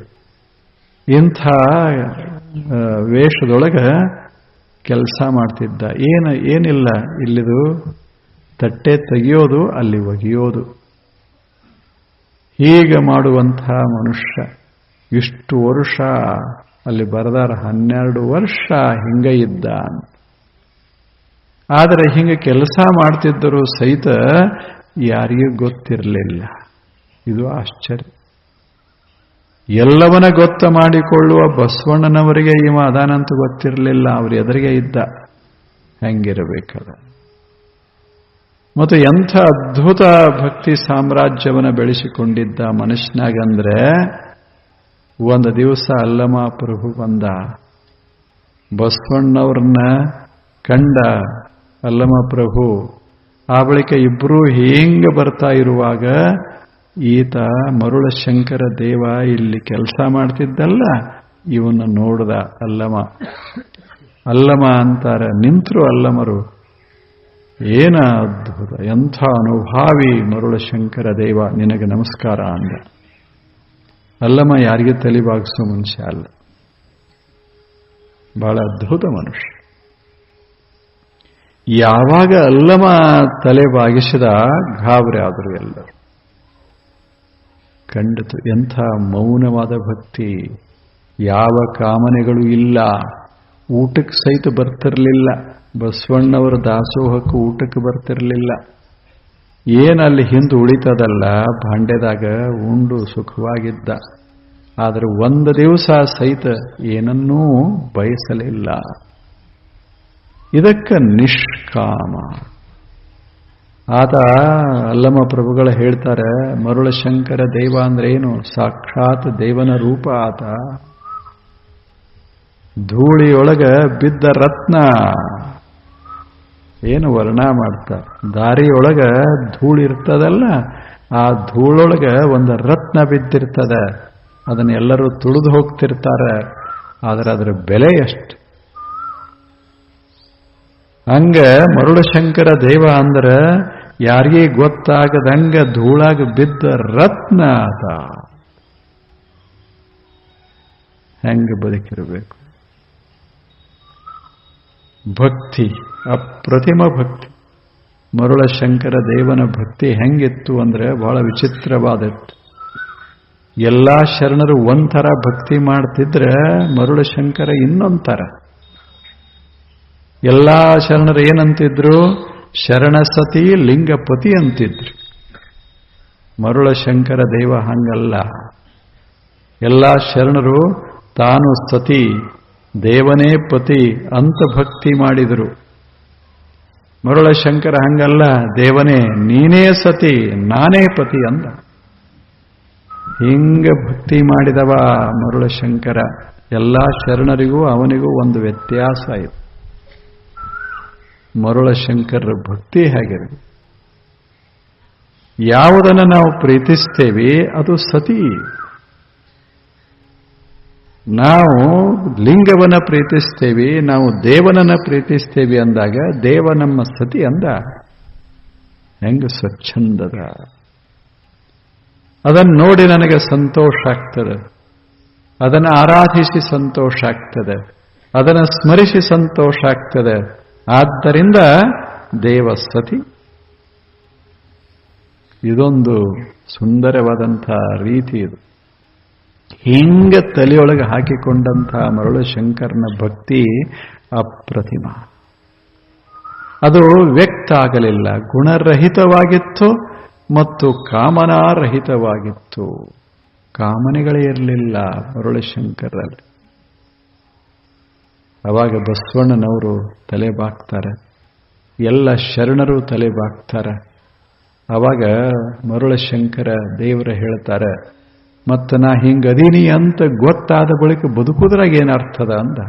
ಇಂಥ ವೇಷದೊಳಗೆ ಕೆಲಸ ಮಾಡ್ತಿದ್ದ. ಏನಿಲ್ಲ, ಇಲ್ಲಿದು ತಟ್ಟೆ ತೆಗೆಯೋದು, ಅಲ್ಲಿ ಒಗೆಯೋದು, ಹೀಗೆ ಮಾಡುವಂಥ ಮನುಷ್ಯ. ಇಷ್ಟು ವರ್ಷ ಅಲ್ಲಿ ಬರೆದಾರ, 12 ವರ್ಷ ಹಿಂಗ ಇದ್ದ. ಆದರೆ ಹಿಂಗೆ ಕೆಲಸ ಮಾಡ್ತಿದ್ದರೂ ಸಹಿತ ಯಾರಿಗೂ ಗೊತ್ತಿರಲಿಲ್ಲ. ಇದು ಆಶ್ಚರ್ಯ. ಎಲ್ಲವನ್ನ ಗೊತ್ತ ಮಾಡಿಕೊಳ್ಳುವ ಬಸವಣ್ಣನವರಿಗೆ ಇವ ಅದಾನಂತ ಗೊತ್ತಿರಲಿಲ್ಲ. ಅವ್ರ ಎದುರಿಗೆ ಇದ್ದ. ಹೆಂಗಿರಬೇಕದ. ಮತ್ತು ಎಂಥ ಅದ್ಭುತ ಭಕ್ತಿ ಸಾಮ್ರಾಜ್ಯವನ್ನು ಬೆಳೆಸಿಕೊಂಡಿದ್ದ ಮನುಷ್ಯನಾಗಂದ್ರೆ, ಒಂದು ದಿವಸ ಅಲ್ಲಮ ಪ್ರಭು ಬಂದ. ಬಸವಣ್ಣವ್ರನ್ನ ಕಂಡ ಅಲ್ಲಮ ಪ್ರಭು. ಆ ಬಳಿಕ ಇಬ್ಬರೂ ಹಿಂಗೆ ಬರ್ತಾ ಇರುವಾಗ ಈತ ಮರುಳ ಶಂಕರ ದೇವ ಇಲ್ಲಿ ಕೆಲಸ ಮಾಡ್ತಿದ್ದಲ್ಲ, ಇವನ್ನ ನೋಡ್ದ ಅಲ್ಲಮ. ಅಲ್ಲಮ ಅಂತಾರೆ, ನಿಂತರು ಅಲ್ಲಮರು. ಏನ ಅದ್ಭುತ, ಎಂಥ ಅನುಭಾವಿ ಮರುಳ ಶಂಕರ ದೇವ, ನಿನಗೆ ನಮಸ್ಕಾರ ಅಂದ. ಅಲ್ಲಮ ಯಾರಿಗೆ ತಲೆಬಾಗಿಸೋ ಮನುಷ್ಯ ಅಲ್ಲ, ಬಹಳ ಅದ್ಭುತ ಮನುಷ್ಯ. ಯಾವಾಗ ಅಲ್ಲಮ ತಲೆ ಬಾಗಿಸಿದ, ಗಾಬರಿ ಆದರು ಎಲ್ಲರೂ. ಕಂಡಿತು ಎಂಥ ಮೌನವಾದ ಭಕ್ತಿ, ಯಾವ ಕಾಮನೆಗಳು ಇಲ್ಲ. ಊಟಕ್ಕೆ ಸಹಿತ ಬರ್ತಿರಲಿಲ್ಲ. ಬಸವಣ್ಣವರ ದಾಸೋಹಕ್ಕೂ ಊಟಕ್ಕೆ ಬರ್ತಿರಲಿಲ್ಲ. ಏನಲ್ಲಿ ಹಿಂದೆ ಉಳಿತದಲ್ಲ ಭಾಂಡೆದಾಗ ಉಂಡು ಸುಖವಾಗಿದ್ದ. ಆದರೆ ಒಂದು ದಿವಸ ಸಹಿತ ಏನನ್ನೂ ಬಯಸಲಿಲ್ಲ. ಇದಕ್ಕೆ ನಿಷ್ಕಾಮ. ಆತ ಅಲ್ಲಮ ಪ್ರಭುಗಳು ಹೇಳ್ತಾರೆ, ಮರುಳ ಶಂಕರ ದೇವ ಅಂದ್ರೆ ಏನು? ಸಾಕ್ಷಾತ್ ದೇವನ ರೂಪ ಆತ. ಧೂಳಿಯೊಳಗ ಬಿದ್ದ ರತ್ನ. ಏನು ವರ್ಣ ಮಾಡ್ತಾರೆ, ದಾರಿಯೊಳಗ ಧೂಳಿರ್ತದಲ್ಲ, ಆ ಧೂಳೊಳಗ ಒಂದು ರತ್ನ ಬಿದ್ದಿರ್ತದೆ. ಅದನ್ನೆಲ್ಲರೂ ತುಳಿದು ಹೋಗ್ತಿರ್ತಾರೆ. ಆದರೆ ಅದರ ಬೆಲೆ ಎಷ್ಟು? ಹಂಗ ಮರುಳಶಂಕರ ದೇವ ಅಂದ್ರೆ ಯಾರಿಗೇ ಗೊತ್ತಾಗದಂಗ ಧೂಳಾಗ ಬಿದ್ದ ರತ್ನ ಆತ. ಹೆಂಗ ಬದುಕಿರಬೇಕು? ಭಕ್ತಿ, ಅಪ್ರತಿಮ ಭಕ್ತಿ. ಮರುಳಶಂಕರ ದೇವನ ಭಕ್ತಿ ಹೆಂಗಿತ್ತು ಅಂದ್ರೆ ಬಹಳ ವಿಚಿತ್ರವಾದದ್ದು. ಎಲ್ಲಾ ಶರಣರು ಒಂಥರ ಭಕ್ತಿ ಮಾಡ್ತಿದ್ರೆ ಮರುಳಶಂಕರ ಇನ್ನೊಂಥರ. ಎಲ್ಲಾ ಶರಣರು ಏನಂತಿದ್ರು? ಶರಣಸತಿ ಲಿಂಗಪತಿ ಅಂತಿದ್ರು. ಮರುಳಶಂಕರ ದೇವ ಹಂಗಲ್ಲ. ಎಲ್ಲಾ ಶರಣರು ತಾನು ಸತಿ, ದೇವನೇ ಪತಿ ಅಂತ ಭಕ್ತಿ ಮಾಡಿದರು. ಮರುಳಶಂಕರ ಹಂಗಲ್ಲ, ದೇವನೇ ನೀನೇ ಸತಿ, ನಾನೇ ಪತಿ ಅಂದ. ಹಿಂಗ ಭಕ್ತಿ ಮಾಡಿದವ ಮರುಳಶಂಕರ. ಎಲ್ಲಾ ಶರಣರಿಗೂ ಅವನಿಗೂ ಒಂದು ವ್ಯತ್ಯಾಸ ಇದೆ. ಮರುಳಶಂಕರ ಭಕ್ತಿ ಹೇಗಿದೆ? ಯಾವುದನ್ನು ನಾವು ಪ್ರೀತಿಸ್ತೇವೆ ಅದು ಸತಿ. ನಾವು ಲಿಂಗವನ್ನ ಪ್ರೀತಿಸ್ತೇವೆ, ನಾವು ದೇವನನ್ನ ಪ್ರೀತಿಸ್ತೇವೆ ಅಂದಾಗ ದೇವ ನಮ್ಮ ಸತಿ ಅಂದ. ಹೆಂಗ ಸ್ವಚ್ಛಂದದ. ಅದನ್ನು ನೋಡಿ ನನಗೆ ಸಂತೋಷ ಆಗ್ತದೆ. ಅದನ್ನು ಆರಾಧಿಸಿ ಸಂತೋಷ ಆಗ್ತದೆ. ಅದನ್ನು ಸ್ಮರಿಸಿ ಸಂತೋಷ ಆಗ್ತದೆ. ಆದ್ದರಿಂದ ದೇವ ಸತಿ. ಇದೊಂದು ಸುಂದರವಾದಂಥ ರೀತಿ. ಇದು ಹಿಂಗ ತಲೆಯೊಳಗೆ ಹಾಕಿಕೊಂಡಂಥ ಮರುಳಶಂಕರನ ಭಕ್ತಿ ಅಪ್ರತಿಮ. ಅದು ವ್ಯಕ್ತ ಆಗಲಿಲ್ಲ, ಗುಣರಹಿತವಾಗಿತ್ತು ಮತ್ತು ಕಾಮನಾರಹಿತವಾಗಿತ್ತು. ಕಾಮನೆಗಳೇ ಇರಲಿಲ್ಲ ಮರುಳಶಂಕರಲ್ಲಿ. ಅವಾಗ ಬಸವಣ್ಣನವರು ತಲೆ ಬಾಗ್ತಾರೆ, ಎಲ್ಲ ಶರಣರು ತಲೆ ಬಾಗ್ತಾರೆ. ಅವಾಗ ಮರುಳಶಂಕರ ದೇವರು ಹೇಳ್ತಾರೆ, ಮತ್ತು ನಾ ಹಿಂಗದೀನಿ ಅಂತ ಗೊತ್ತಾದ ಬಳಿಕ ಬದುಕುದ್ರಾಗ ಏನರ್ಥದ ಅಂದ.